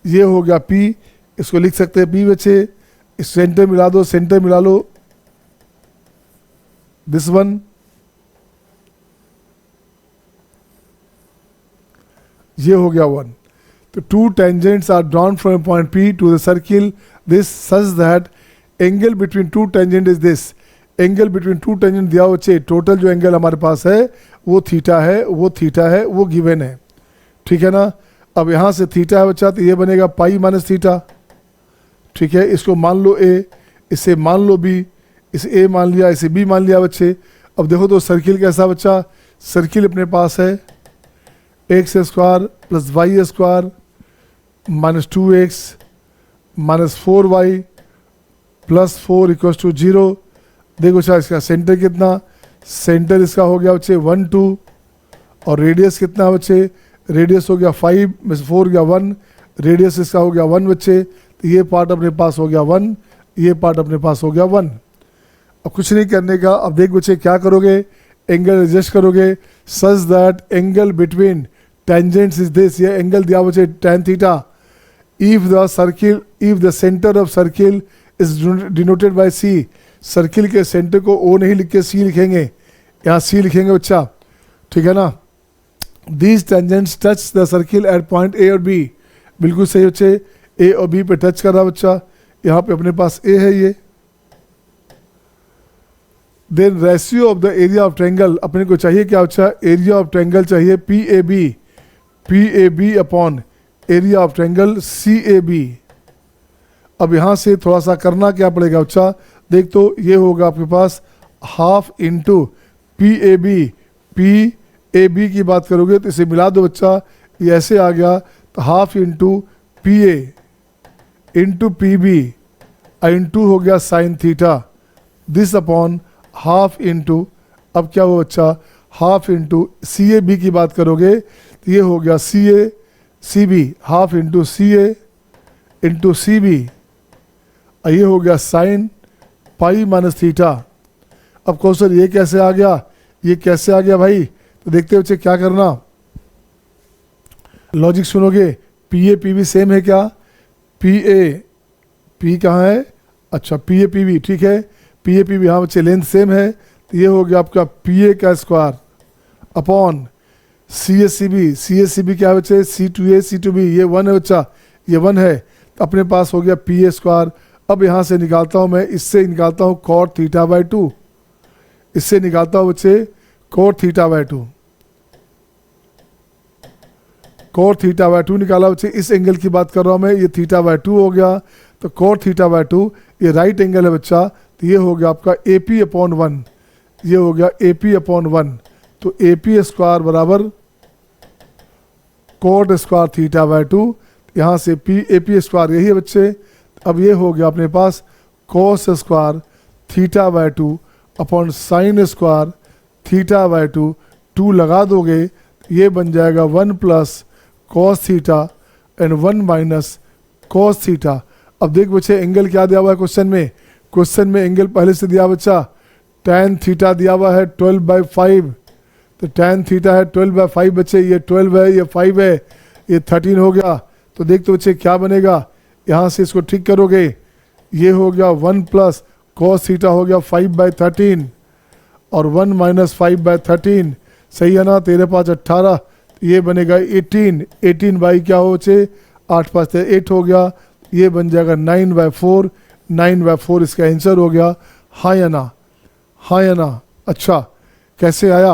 A: ये हो गया P, इसको लिख सकते हैं P बच्चे। इस सेंटर मिला दो, सेंटर मिला लो, दिस वन। ये हो गया 1। तो two tangents are drawn from a point P to the circle this such that angle between two tangent is this. Angle between two tangent दिया बच्चे, टोटल जो एंगल हमारे पास है वो थीटा है, वो थीटा है, वो गिवन है, ठीक है ना। अब यहाँ से थीटा है बच्चा तो ये बनेगा पाई माइनस थीटा, ठीक है। इसको मान लो A, इसे मान लो B, इसे A मान लिया, इसे B मान लिया बच्चे। अब देखो तो सर्किल कैसा बच्चा, सर्किल अपने पास है X square plus Y square minus 2x minus 4y plus 4 equals to 0। देखो अच्छा इसका सेंटर कितना, सेंटर इसका हो गया बच्चे 1 2, और रेडियस कितना बच्चे, रेडियस हो गया 5 में से 4 गया 1, रेडियस इसका हो गया 1 बच्चे। तो ये पार्ट अपने पास हो गया 1, ये पार्ट अपने पास हो गया 1। अब कुछ नहीं करने का। अब देख बच्चे क्या करोगे, एंगल एडजस्ट करोगे सच that angle between tangents is this. ये एंगल दिया बच्चे tan theta. If the circle, if the centre of circle is denoted by C, circle के सेंटर को O नहीं लिख के C लिखेंगे, यहाँ C लिखेंगे बच्चा, ठीक है ना। These tangents touch the circle at point A और B, बिल्कुल सही बच्चे, A और B पे टच कर रहा बच्चा। यहाँ पे अपने पास A है ये। Then ratio of the area of triangle, अपने को चाहिए क्या बच्चा, एरिया ऑफ ट्रायंगल चाहिए PAB upon area of triangle CAB। अब यहाँ से थोड़ा सा करना क्या पड़ेगा बच्चा, देख तो ये होगा आपके पास हाफ इंटू PAB की बात करोगे तो इसे मिला दो बच्चा, ये ऐसे आ गया। तो half into PA into PB into हो गया sine theta, this upon half into, अब क्या हुआ बच्चा, हाफ इंटू CAB की बात करोगे तो ये हो गया CA C B, half into C A into C B, ये हो गया साइन पाई माइनस थीटा। अब कहो सर ये कैसे आ गया, ये कैसे आ गया भाई? तो देखते बच्चे क्या करना, लॉजिक सुनोगे। P A P B same है क्या? पी ए पी कहाँ है? अच्छा पी ए पी बी, ठीक है, पी ए पी बी, हाँ बच्चे लेंथ सेम है, तो ये हो गया आपका पी ए का square upon C S C B. C S C B क्या है बच्चे? C two A C two B, ये 1 है बच्चा, ये 1 है, तो अपने पास हो गया पी ए स्क्वायर। अब यहाँ से निकालता हूँ मैं, इससे निकालता हूँ कॉट थीटा बाई 2, इससे निकालता हूँ बच्चे cot theta by 2, cot theta by 2 निकाला बच्चे। इस एंगल की बात कर रहा हूँ मैं, ये थीटा बाई 2 हो गया, तो कॉट थीटा बाई 2 ये राइट एंगल है बच्चा, तो ये हो गया आपका ए पी अपॉन 1, ये हो गया ए पी अपॉन 1, तो ए पी स्क्वायर बराबर कॉट स्क्वायर थीटा बाई 2, यहाँ से पी ए पी स्क्वायर यही है बच्चे। अब ये हो गया अपने पास cos square theta by 2 upon sine square theta by 2, 2 लगा दोगे ये बन जाएगा 1 plus cos theta and 1 minus cos theta. अब देख बच्चे एंगल क्या दिया हुआ है क्वेश्चन में, क्वेश्चन में एंगल पहले से दिया बच्चा, tan थीटा दिया हुआ है 12/5, तो tan थीटा है 12/5 बच्चे, ये 12 है, ये 5 है, ये 13 हो गया। तो देख तो बच्चे क्या बनेगा, यहाँ से इसको ठीक करोगे, ये हो गया 1 प्लस कॉस थीटा हो गया 5/13 और 1 माइनस 5/13, सही है ना, तेरे पास 18, ये बनेगा 18, 18 बाई क्या हो बच्चे 8 5 8 हो गया, ये बन जाएगा 9/4, 9/4 इसका आंसर हो गया। हाँ या ना, हाँ या ना? अच्छा कैसे आया?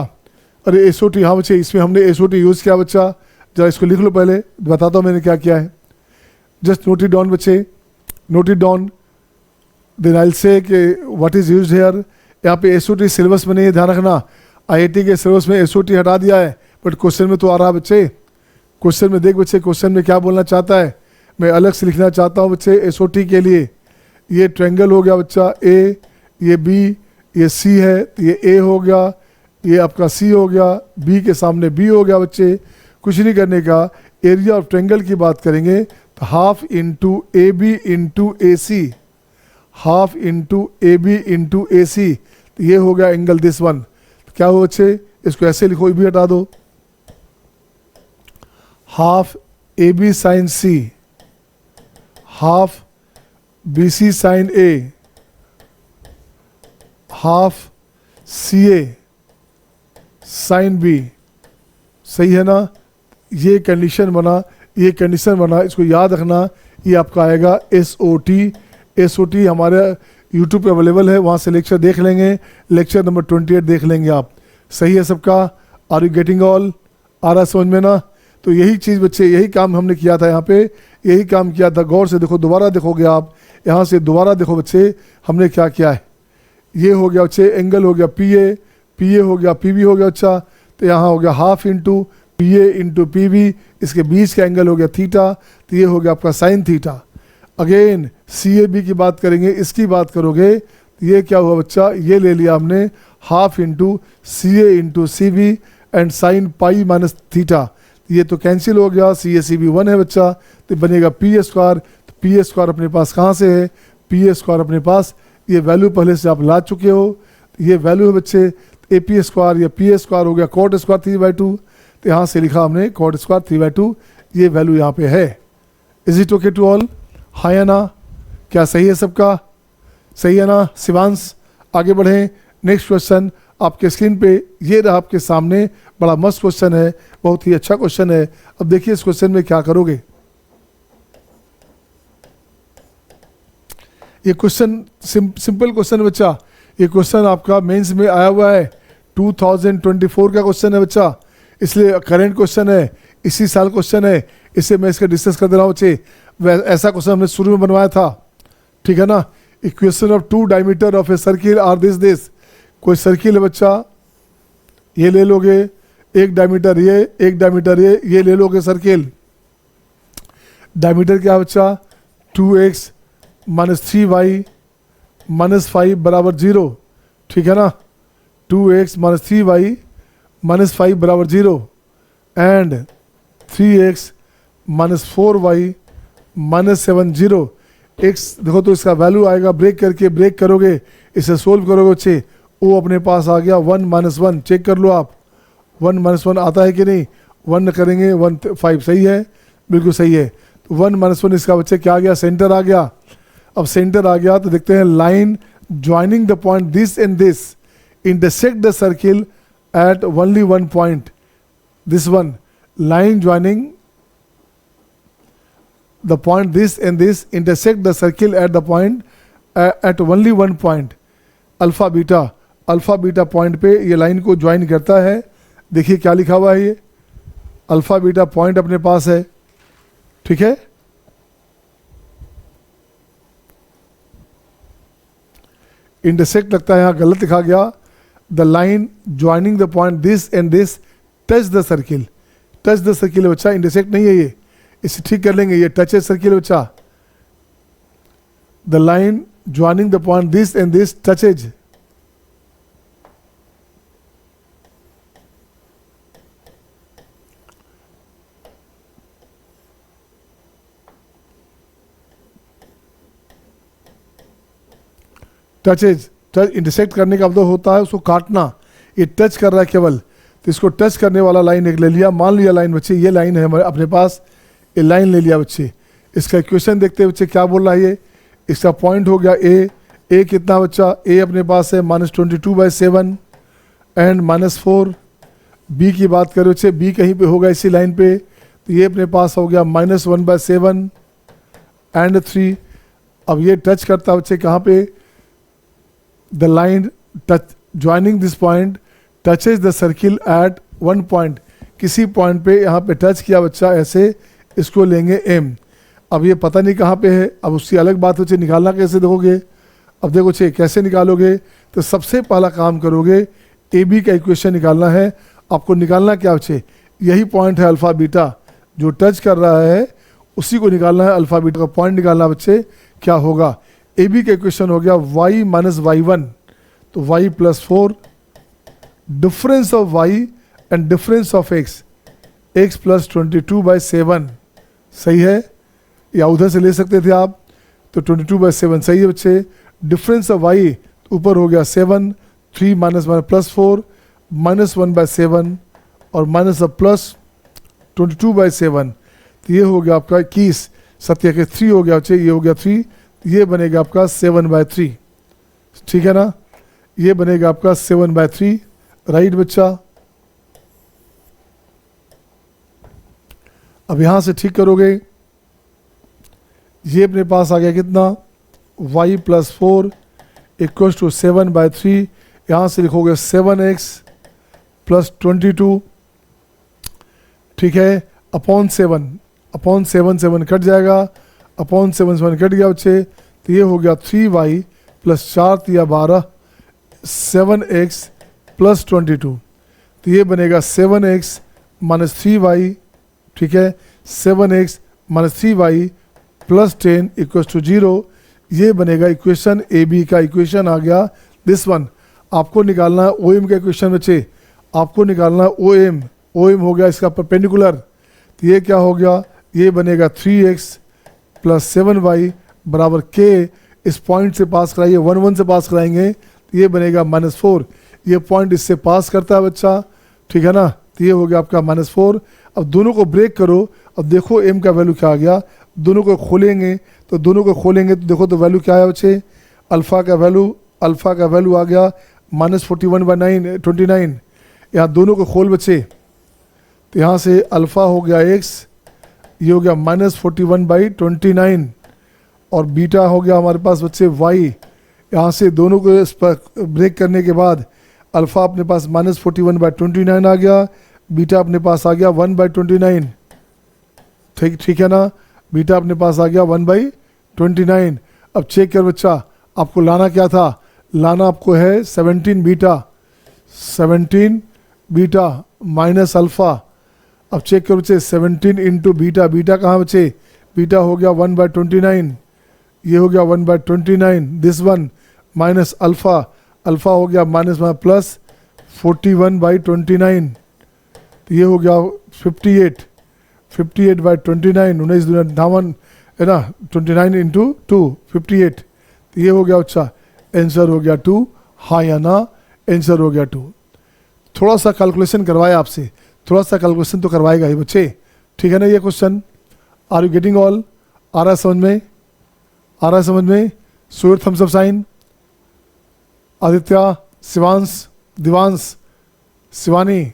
A: अरे एस ओ टी, हाँ बच्चे इसमें हमने एस ओ टी यूज़ किया बच्चा, जरा इसको लिख लो, पहले बताता हूँ मैंने क्या किया है, जस्ट नोट इट डाउन बच्चे, note it down, then I will say कि व्हाट इज यूज्ड हियर। यहाँ पे एस ओ टी सिलेबस में नहीं है, ध्यान रखना, आईआईटी के सिलेबस में एस ओ टी हटा दिया है, बट क्वेश्चन में तो आ रहा है बच्चे, क्वेश्चन में देख बच्चे, क्वेश्चन में क्या बोलना चाहता है, मैं अलग से लिखना चाहता हूँ बच्चे एस ओ टी के लिए। ये ट्रायंगल हो गया बच्चा ए, ये बी, ये सी है, तो ये ए हो गया, ये आपका सी हो गया, बी के सामने बी हो गया बच्चे, कुछ नहीं करने का, एरिया ऑफ ट्रायंगल की बात करेंगे तो half into A B into A C, half into A B into A C, तो ये हो गया एंगल दिस वन। तो क्या हो बच्चे, इसको ऐसे लिखो, भी हटा दो, half A B sine C, half B C sine A, half C A sine B, सही है ना? ये कंडीशन बना, ये कंडीशन बना, इसको याद रखना, ये आपका आएगा S O T. S O T हमारे यूट्यूब पे अवेलेबल है, वहाँ से लेक्चर देख लेंगे, लेक्चर नंबर 28 देख लेंगे आप, सही है सबका? Are you getting all? आ रहा समझ में ना? तो यही चीज़ बच्चे, यही काम हमने किया था यहाँ पे, यही काम किया था, गौर से देखो, दोबारा देखोगे आप, यहाँ से दोबारा देखो बच्चे हमने क्या किया है। ये हो गया बच्चे एंगल हो गया पी ए हो गया पी बी हो गया, अच्छा तो यहाँ हो गया half into P A into P B, इसके बीच का एंगल हो गया थीटा, तो ये हो गया आपका sine theta. Again C A B की बात करेंगे, इसकी बात करोगे तो ये क्या हुआ बच्चा, ये ले लिया हमने half into C A into C B and sine pi minus theta, ये तो कैंसिल हो गया, सी ए सी बी 1 है बच्चा, तो बनेगा पी ए स्क्वायर। तो पी ए स्क्वायर अपने पास कहाँ से है, पी ए स्क्वायर अपने पास ये वैल्यू पहले से आप ला चुके हो, ये वैल्यू है बच्चे ए पी स्क्वायर या पी ए स्क्वायर हो गया कॉट स्क्वायर 3/2, तो यहाँ से लिखा हमने कॉट स्क्वायर 3/2, ये वैल्यू यहाँ पे है। Is it okay to all? हाँ या ना? क्या सही है सबका? सही है ना? शिवांश आगे बढ़ें, नेक्स्ट क्वेश्चन आपके स्क्रीन पे ये रहा आपके सामने, बड़ा मस्त क्वेश्चन है, बहुत ही अच्छा क्वेश्चन है। अब देखिए इस क्वेश्चन में क्या करोगे। ये क्वेश्चन सिंपल क्वेश्चन है बच्चा, ये क्वेश्चन आपका मेंस में आया हुआ है, 2024 का क्वेश्चन है बच्चा, इसलिए करंट क्वेश्चन है, इसी साल क्वेश्चन है, इससे मैं इसका डिस्कस कर दे रहा हूँ बच्चे। ऐसा क्वेश्चन हमने शुरू में बनवाया था, ठीक है ना। Equation of 2 diameter of a circle are this, कोई सर्किल है बच्चा, ये ले लोगे, एक डायमीटर ये, एक डायमीटर ये ले लोगे सर्किल। डायमीटर क्या है बच्चा, 2x माइनस 3y माइनस 5 बराबर 0, ठीक है ना। 2x माइनस 3y माइनस 5 बराबर 0 एंड 3x -4y -7 0 x देखो तो इसका वैल्यू आएगा, ब्रेक करोगे, इसे सोल्व करोगे बच्चे, वो अपने पास आ गया 1 -1। चेक कर लो आप 1 -1 आता है कि नहीं, 1 करेंगे 1 5 सही है, बिल्कुल सही है। तो 1 -1 इसका बच्चे क्या आ गया, सेंटर आ गया। अब सेंटर आ गया तो देखते हैं line joining the point this and this intersect the circle eight only one point, this one line joining the point this and this intersect the circle at the point at only one point alpha beta point पे ये line को join करता है। देखिए क्या लिखा हुआ है, ये अल्फा बीटा पॉइंट अपने पास है, ठीक है। इंटरसेक्ट लगता है, यहाँ गलत लिखा गया। The line joining the point this and this touch the circle, touch the circle है बच्चा, इंटरसेक्ट नहीं है ये, इसे ठीक कर लेंगे, ये टच है सर्किल बच्चा। The line joining the point this and this touches, touches touch intersect करने का मतलब होता है उसको काटना, ये टच कर रहा है केवल, तो इसको टच करने वाला लाइन एक ले लिया। मान लिया लाइन बच्चे, ये लाइन है हमारे अपने पास, ये लाइन ले लिया बच्चे। इसका इक्वेशन देखते हैं बच्चे क्या बोल रहा है ये। इसका पॉइंट हो गया ए कितना बच्चा, ए अपने पास है -22/7 एंड -4। बी की बात करें बच्चे, बी कहीं पे होगा इसी लाइन पे, तो ये अपने पास हो गया -1/7 एंड 3। अब ये टच करता है बच्चे कहाँ पे, the line touch joining this point touches the circle eight one point, किसी पॉइंट पे यहाँ पे टच किया बच्चा, ऐसे इसको लेंगे एम। अब ये पता नहीं कहाँ पे है, अब उसकी अलग बात बच्चे, निकालना कैसे देखोगे। अब देखो बच्चे कैसे निकालोगे, तो सबसे पहला काम करोगे ए बी का इक्वेशन निकालना है। आपको निकालना क्या बच्चे, यही पॉइंट है अल्फा बीटा जो टच कर रहा है, उसी को निकालना है। अल्फा बीटा का पॉइंट निकालना बच्चे, क्या होगा, ए बी का इक्वेशन हो गया y - y1, तो y + 4 difference of y and difference of x + 22/7 सही है, या उधर से ले सकते थे आप, तो 22/7 सही है बच्चे। डिफरेंस ऑफ y ऊपर हो गया 7, 3 - 1 + 4 -1/7 और माइनस प्लस 22/7, तो ये हो गया आपका 21, सत्या के 3 हो गया बच्चे, ये हो गया 3, ये बनेगा आपका 7/3, ठीक है ना, ये बनेगा आपका 7/3, राइट बच्चा। अब यहां से ठीक करोगे, ये अपने पास आ गया कितना, y + 4 = 7/3, यहां से लिखोगे 7x + 22, ठीक है, अपॉन 7 कट जाएगा, अपॉन 7 कट गया बच्चे, तो ये हो गया 3y + 4 × 12 7x + 22, तो ये बनेगा 7x - 3y, ठीक है, 7x - 3y + 10 = 0, ये बनेगा इक्वेशन ए बी का इक्वेशन आ गया दिस वन। आपको निकालना है ओ एम का इक्वेशन बच्चे, आपको निकालना है ओ एम हो गया इसका परपेंडिकुलर, तो ये क्या हो गया, ये बनेगा 3x + 7y = k, इस पॉइंट से पास कराइए, 1 से पास कराएंगे, तो ये बनेगा -4, ये पॉइंट इससे पास करता है बच्चा, ठीक है ना, तो ये हो गया आपका -4। अब दोनों को ब्रेक करो, अब देखो m का वैल्यू क्या आ गया, दोनों को खोलेंगे तो देखो तो वैल्यू क्या है बच्चे, अल्फ़ा का वैल्यू आ गया -41/29, यहाँ दोनों को खोल बच्चे, तो यहाँ से अल्फ़ा हो गया x, ये हो गया -41/29, और बीटा हो गया हमारे पास बच्चे y, यहाँ से दोनों को ब्रेक करने के बाद अल्फ़ा अपने पास -41/29 आ गया, बीटा अपने पास आ गया 1/29, ठीक है ना, बीटा अपने पास आ गया 1/29। अब चेक कर बच्चा, आपको लाना क्या था, लाना आपको है 17 बीटा माइनस अल्फ़ा। अब चेक करो बच्चे, 17 × बीटा कहाँ बच्चे, बीटा हो गया 1/29, ये हो गया 1/29, दिस वन माइनस अल्फ़ा हो गया -+41/29, तो ये हो गया 58 58/29, 19×58 है ना, 29 इंटू 2 58। तो ये हो गया बच्चा, आंसर हो गया 2। हाँ या ना, आंसर हो गया 2। थोड़ा सा कैलकुलेशन करवाया आपसे, थोड़ा सा कैलकुलेशन तो करवाएगा ही बच्चे, ठीक है ना। ये question are you getting all, आ रहा है समझ में, आ रहा है समझ में। Surya thumbs up sign, Aditya, Shivansh, Divansh, Shivani,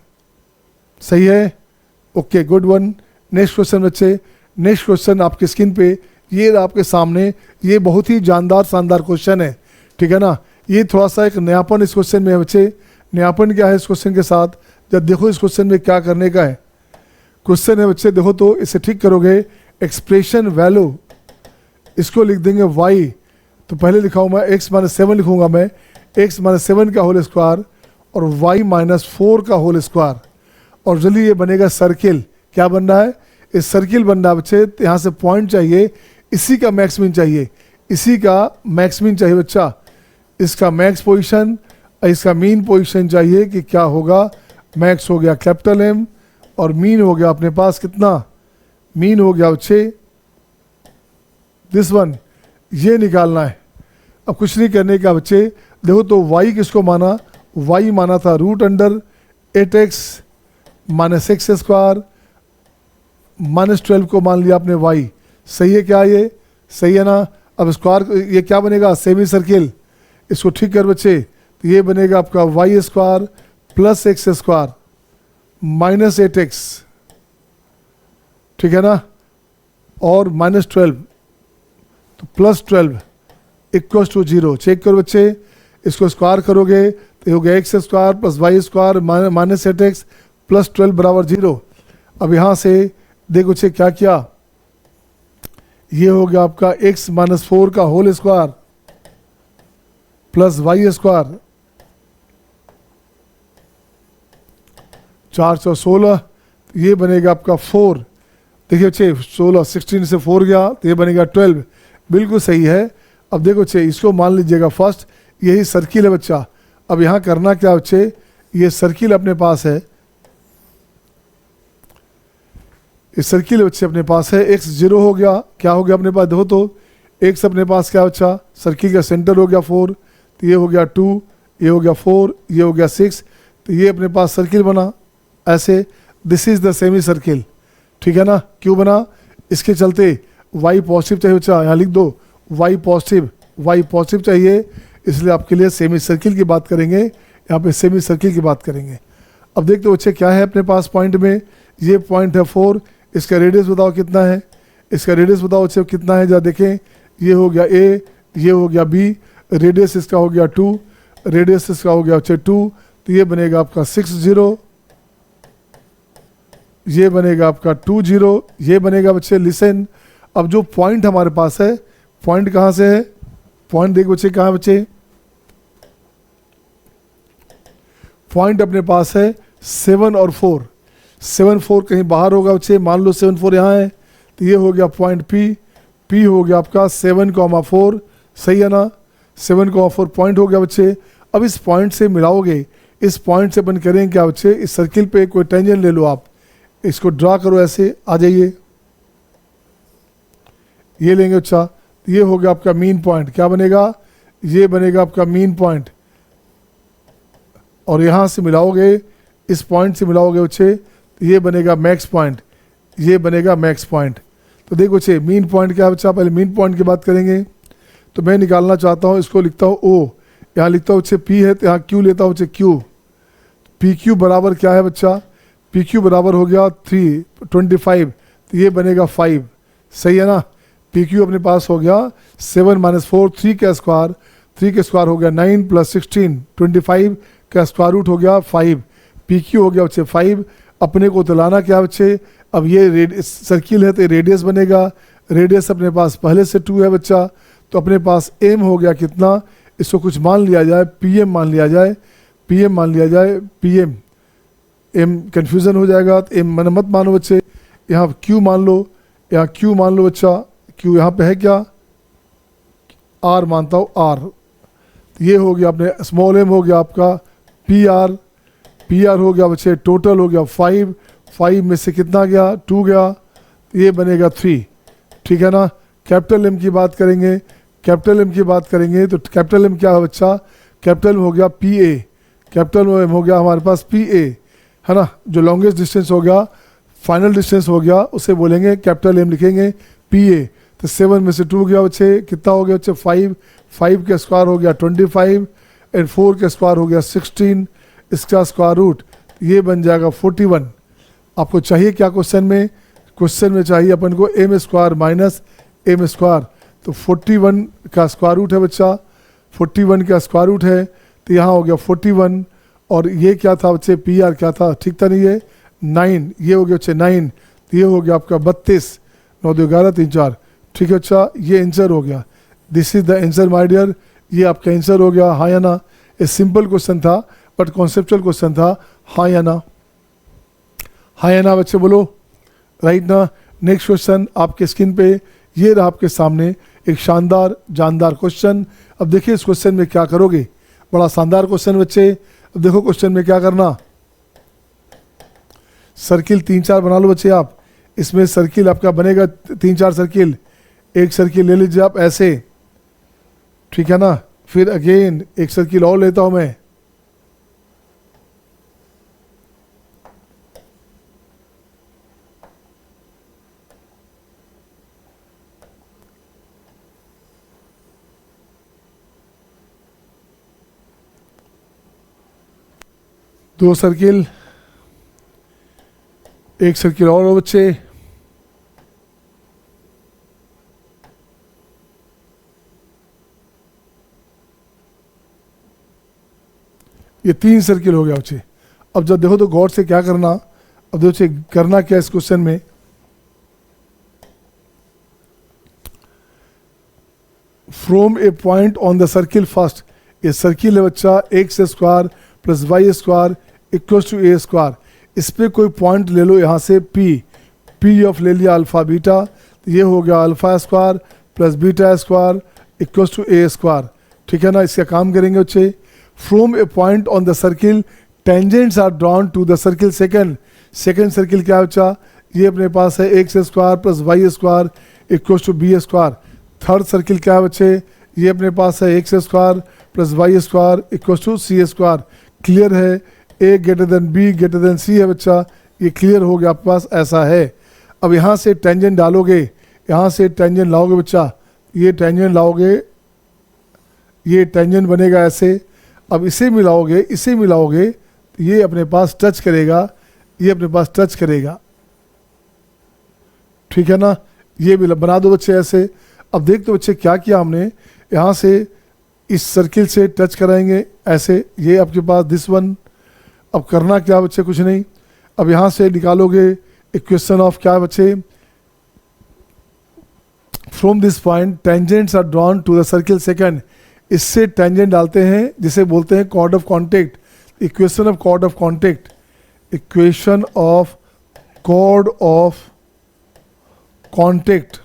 A: सही है, okay good one. Next question बच्चे, नेक्स्ट क्वेश्चन आपकी स्क्रीन पे ये आपके सामने, ये बहुत ही जानदार शानदार क्वेश्चन है, ठीक है ना। ये थोड़ा सा एक नयापन इस क्वेश्चन में है बच्चे। नयापन क्या है इस क्वेश्चन के साथ, जब देखो इस क्वेश्चन में क्या करने का है। क्वेश्चन है बच्चे, देखो तो इसे ठीक करोगे, एक्सप्रेशन वैल्यू इसको लिख देंगे y, तो पहले लिखाऊँ मैं x-7 लिखूंगा मैं, x-7 का होल स्क्वायर और y-4 का होल स्क्वायर, और जल्दी ये बनेगा सर्किल। क्या बन रहा है, इस सर्किल बन रहा है बच्चे। यहाँ से पॉइंट चाहिए, इसी का मैक्स मीन चाहिए, इसी का मैक्स मीन चाहिए बच्चा, इसका मैक्स पोजीशन, इसका मीन पोजीशन चाहिए कि क्या होगा। मैक्स हो गया कैपिटल M और मीन हो गया अपने पास कितना, मीन हो गया बच्चे दिस वन, ये निकालना है। अब कुछ नहीं करने का बच्चे, देखो तो y किसको माना, y माना था √8x - x² -12 को मान लिया आपने y, सही है क्या, ये सही है ना। अब स्क्वायर ये क्या बनेगा, सेमी सर्किल, इसको ठीक कर बच्चे, तो ये बनेगा आपका y² + x² -8x, ठीक है ना, और -12 तो +12 = 0। चेक करो बच्चे, इसको स्क्वायर करोगे तो हो गया x² + y² -8x +12 बराबर 0। अब यहाँ से देखो बच्चे क्या किया, ये हो गया आपका x-4 का होल स्क्वायर प्लस y², 4 × 16, ये बनेगा आपका 4। देखिए बच्चे 16 से 4 गया तो ये बनेगा 12, बिल्कुल सही है। अब देखो बच्चे इसको मान लीजिएगा फर्स्ट, यही सर्किल है बच्चा। अब यहाँ करना क्या बच्चे, ये सर्किल अपने पास है, इस सर्किल बच्चे अपने पास है, x 0 हो गया, क्या हो गया अपने पास, देखो तो x अपने पास क्या बच्चा, सर्किल का सेंटर हो गया 4, तो ये हो गया 2, ये हो गया 4, ये हो गया 6, तो ये अपने पास सर्किल बना ऐसे। This is the semi circle, ठीक है ना। क्यों बना, इसके चलते y पॉजिटिव चाहिए बच्चा, यहाँ लिख दो y पॉजिटिव चाहिए, इसलिए आपके लिए सेमी सर्किल की बात करेंगे, यहाँ पे सेमी सर्किल की बात करेंगे। अब देखते बच्चे क्या है अपने पास पॉइंट में, ये पॉइंट है 4, इसका रेडियस बताओ कितना है, इसका रेडियस बताओ बच्चे कितना है, जरा देखें, ये हो गया a, ये हो गया b, रेडियस इसका हो गया 2, रेडियस इसका हो गया बच्चे 2, तो ये बनेगा आपका 6 0, ये बनेगा आपका 2 0, ये बनेगा बच्चे लिसन। अब जो पॉइंट हमारे पास है, पॉइंट कहाँ से है, पॉइंट देख बच्चे कहाँ है बच्चे, पॉइंट अपने पास है 7 और 4, 7 4 कहीं बाहर होगा बच्चे, मान लो 7 4 यहाँ है, तो ये हो गया पॉइंट P हो गया आपका 7,4, सही है ना, 7,4 पॉइंट हो गया बच्चे। अब इस पॉइंट से मिलाओगे, इस पॉइंट से बन करें क्या बच्चे, इस सर्किल पे कोई टेंजेंट ले लो आप, इसको ड्रा करो ऐसे, आ जाइए, ये लेंगे बच्चा, ये हो गया आपका मीन पॉइंट, क्या बनेगा, ये बनेगा आपका मीन पॉइंट, और यहाँ से मिलाओगे, इस पॉइंट से मिलाओगे बच्चे, तो ये बनेगा मैक्स पॉइंट, ये बनेगा मैक्स पॉइंट। तो देखो बच्चे मीन पॉइंट क्या है बच्चा, पहले मीन पॉइंट की बात करेंगे। तो मैं निकालना चाहता हूँ, इसको लिखता हूँ O, यहाँ लिखता हूँ बच्चे P है, तो यहाँ Q लेता हूँ बच्चे Q, PQ बराबर क्या है बच्चा, PQ बराबर हो गया 325, तो ये बनेगा 5, सही है ना। PQ अपने पास हो गया 7 - 4, 3 का स्क्वायर हो गया 9 + 16 25 का स्क्वायर रूट हो गया 5, PQ हो गया बच्चे 5। अपने को तो लाना क्या बच्चे, अब ये सर्किल है तो रेडियस बनेगा, रेडियस अपने पास पहले से 2 है बच्चा, तो अपने पास m हो गया कितना, इसको कुछ मान लिया जाए, pm मान लिया जाए, pm, m कन्फ्यूज़न हो जाएगा, तो m मत मानो बच्चे, यहाँ q मान लो, यहाँ q मान लो बच्चा, q यहाँ पे है क्या, r मानता हूँ r, तो ये हो गया अपने स्मॉल m हो गया आपका pr हो गया बच्चे, टोटल हो गया 5 में से कितना गया, 2 गया, ये बनेगा 3, ठीक है ना। कैपिटल एम की बात करेंगे, कैपिटल एम की बात करेंगे तो कैपिटल एम क्या है बच्चा, कैपिटल हो गया पी ए, कैपिटल एम हो गया हमारे पास पी ए, है ना। जो लॉन्गेस्ट डिस्टेंस हो गया, फाइनल डिस्टेंस हो गया, उसे बोलेंगे कैपिटल एम, लिखेंगे पी ए। तो 7 में से 2 गया बच्चे, कितना हो गया बच्चे 5, 5 का स्क्वायर हो गया 25 एंड 4 का स्क्वायर हो गया 16, इसका स्क्वायर रूट ये बन जाएगा 41। आपको चाहिए क्या क्वेश्चन में, क्वेश्चन में चाहिए अपन को M square minus M square, तो 41 का स्क्वायर रूट है बच्चा, 41 का स्क्वायर रूट है, तो यहाँ हो गया 41 और ये क्या था बच्चे पी आर क्या था, ठीक था नहीं, ये 9, ये हो गया बच्चे 9, तो ये हो गया आपका 32, 9 2 11 3 4, ठीक है अच्छा, ये आंसर हो गया। This is the answer my dear, ये आपका आंसर हो गया, हाँ या ना। ये सिंपल क्वेश्चन था बट कॉन्सेप्चुअल क्वेश्चन था, हाँ या ना, हाँ या ना बच्चे बोलो, राइट ना। नेक्स्ट क्वेश्चन आपके स्क्रीन पे ये रहा आपके सामने, एक शानदार जानदार क्वेश्चन। अब देखिए इस क्वेश्चन में क्या करोगे, बड़ा शानदार क्वेश्चन बच्चे। अब देखो क्वेश्चन में क्या करना, सर्किल 3-4 बना लो बच्चे आप, इसमें सर्किल आपका बनेगा 3-4 सर्किल, एक सर्किल ले लीजिए आप ऐसे, ठीक है ना। फिर अगेन एक सर्किल और लेता हूं मैं, दो सर्किल, एक सर्किल और हो बच्चे, ये 3 सर्किल हो गया बच्चे। अब जब देखो तो गौर से क्या करना, अब देखो बच्चे करना क्या इस क्वेश्चन में, from a point on the circle first, ये सर्किल है बच्चा X square plus Y square equals to A square, इस पर कोई पॉइंट ले लो यहाँ से पी ऑफ ले लिया अल्फा बीटा, तो ये हो गया alpha square plus beta square equals to A square, ठीक है ना। इसका काम करेंगे बच्चे, from a point on the circle tangents are drawn to the circle second, second circle क्या है बच्चा, ये अपने पास है X square plus Y square equals to B square. Third circle क्या है बच्चे, ये अपने पास है X square plus Y square equals to C square. Clear है, A greater than B greater than C है बच्चा, ये क्लियर हो गया आपके पास, ऐसा है। अब यहाँ से टेंजेंट डालोगे, यहाँ से टेंजेंट लाओगे बच्चा, ये टेंजेंट लाओगे, ये टेंजेंट बनेगा ऐसे। अब इसे मिलाओगे, इसे मिलाओगे तो ये अपने पास टच करेगा, ये अपने पास टच करेगा, ठीक है ना। ये भी बना दो बच्चे ऐसे। अब देख दो बच्चे क्या किया हमने, यहाँ से इस सर्किल से टच कराएंगे ऐसे, ये आपके पास दिस वन। अब करना क्या बच्चे, कुछ नहीं, अब यहाँ से निकालोगे इक्वेशन ऑफ क्या बच्चे, from this point tangents are drawn to the circle second, इससे टेंजेंट डालते हैं जिसे बोलते हैं chord of contact, equation of chord of contact, equation of chord of contact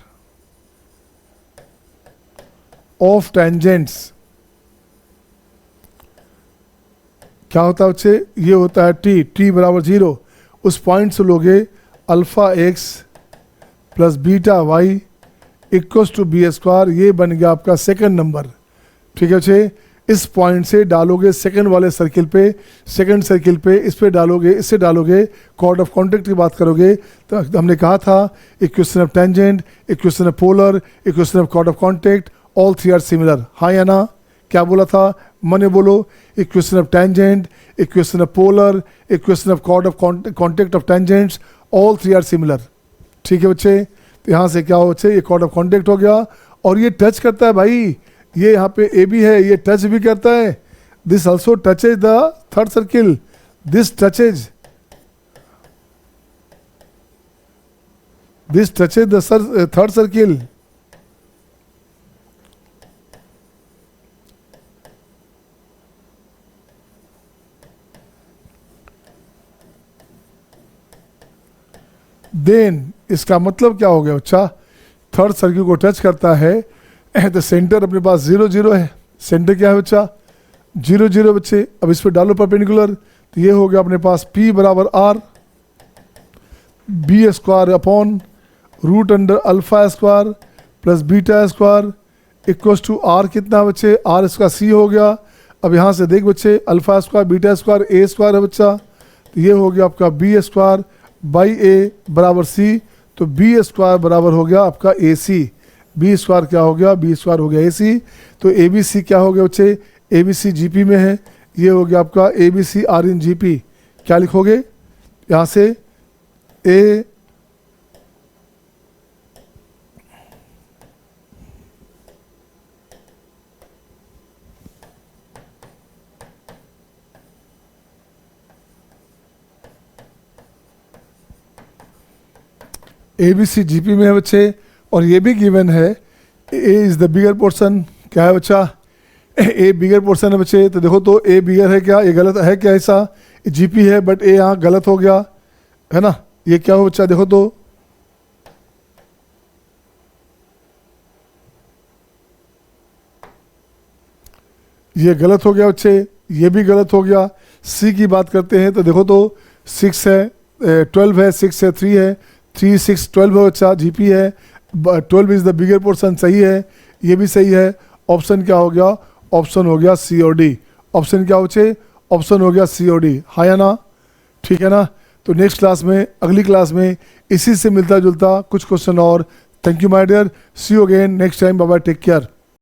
A: of tangents क्या होता है बच्चे, ये होता है टी बराबर 0, उस पॉइंट से लोगे alpha X plus beta Y equals to B square, ये बन गया आपका सेकंड नंबर, ठीक है बच्चे। इस पॉइंट से डालोगे सेकंड वाले सर्किल पे, सेकंड सर्किल पे इस पे डालोगे, इससे डालोगे, कॉर्ड ऑफ कॉन्टेक्ट की बात करोगे तो हमने कहा था equation of tangent, equation of polar, equation of chord of contact, all three are similar, हाँ या ना। क्या बोला था, मने बोलो, equation of tangent, equation of polar, equation of chord of contact of tangents, all three are similar, ठीक है बच्चे। तो यहाँ से क्या हो बच्चे, ये कॉर्ड ऑफ कॉन्टेक्ट हो गया और ये टच करता है भाई, ये यहाँ पे ए भी है, ये टच भी करता है, this also touches the third circle, this touches the third circle, then इसका मतलब क्या हो गया बच्चा, थर्ड सर्किल को टच करता है तो सेंटर अपने पास 0 0 है, सेंटर क्या है बच्चा 0 0 बच्चे। अब इस पर डालो परपेंडिकुलर, तो ये हो गया अपने पास P बराबर R B square upon, root under alpha square plus beta square equals to R कितना बच्चे, आर इसका सी हो गया। अब यहाँ से देख बच्चे अल्फा स्क्वायर बीटा स्क्वायर ए स्क्वायर है बच्चा, तो ये हो गया आपका बी स्क्वायर बाई ए बराबर सी, तो बी स्क्वायर बराबर हो गया आपका ए सी। बी स्क्वायर क्या हो गया, बी स्क्वायर हो गया ए सी। तो ए बी सी क्या हो गया बच्चे, ए बी सी जी पी में है, ये हो गया आपका A B C are in G P. क्या लिखोगे यहाँ से ए बी सी जी पी में है बच्चे, और ये भी गिवन है A is the bigger portion. क्या है बच्चा, ए बिगर पोर्शन है बच्चे। तो देखो तो ए बिगर है क्या, ये गलत है क्या, ऐसा जी पी है बट ए यहाँ गलत हो गया है ना। ये क्या हो बच्चा, देखो तो ये गलत हो गया बच्चे, ये भी गलत हो गया। सी की बात करते हैं तो देखो तो 6 है, 12 है, 6 है, 3 है, 3 6 12 है बच्चा, जी पी है, 12 इज द बिगर पोर्शन, सही है, ये भी सही है। ऑप्शन क्या हो गया, ऑप्शन हो गया सी और डी। ऑप्शन क्या बच्चे, ऑप्शन हो गया सी और डी, हाँ या ना, ठीक है ना। तो नेक्स्ट क्लास में, अगली क्लास में इसी से मिलता जुलता कुछ क्वेश्चन और। Thank you my dear, see you again next time, bye bye, take care.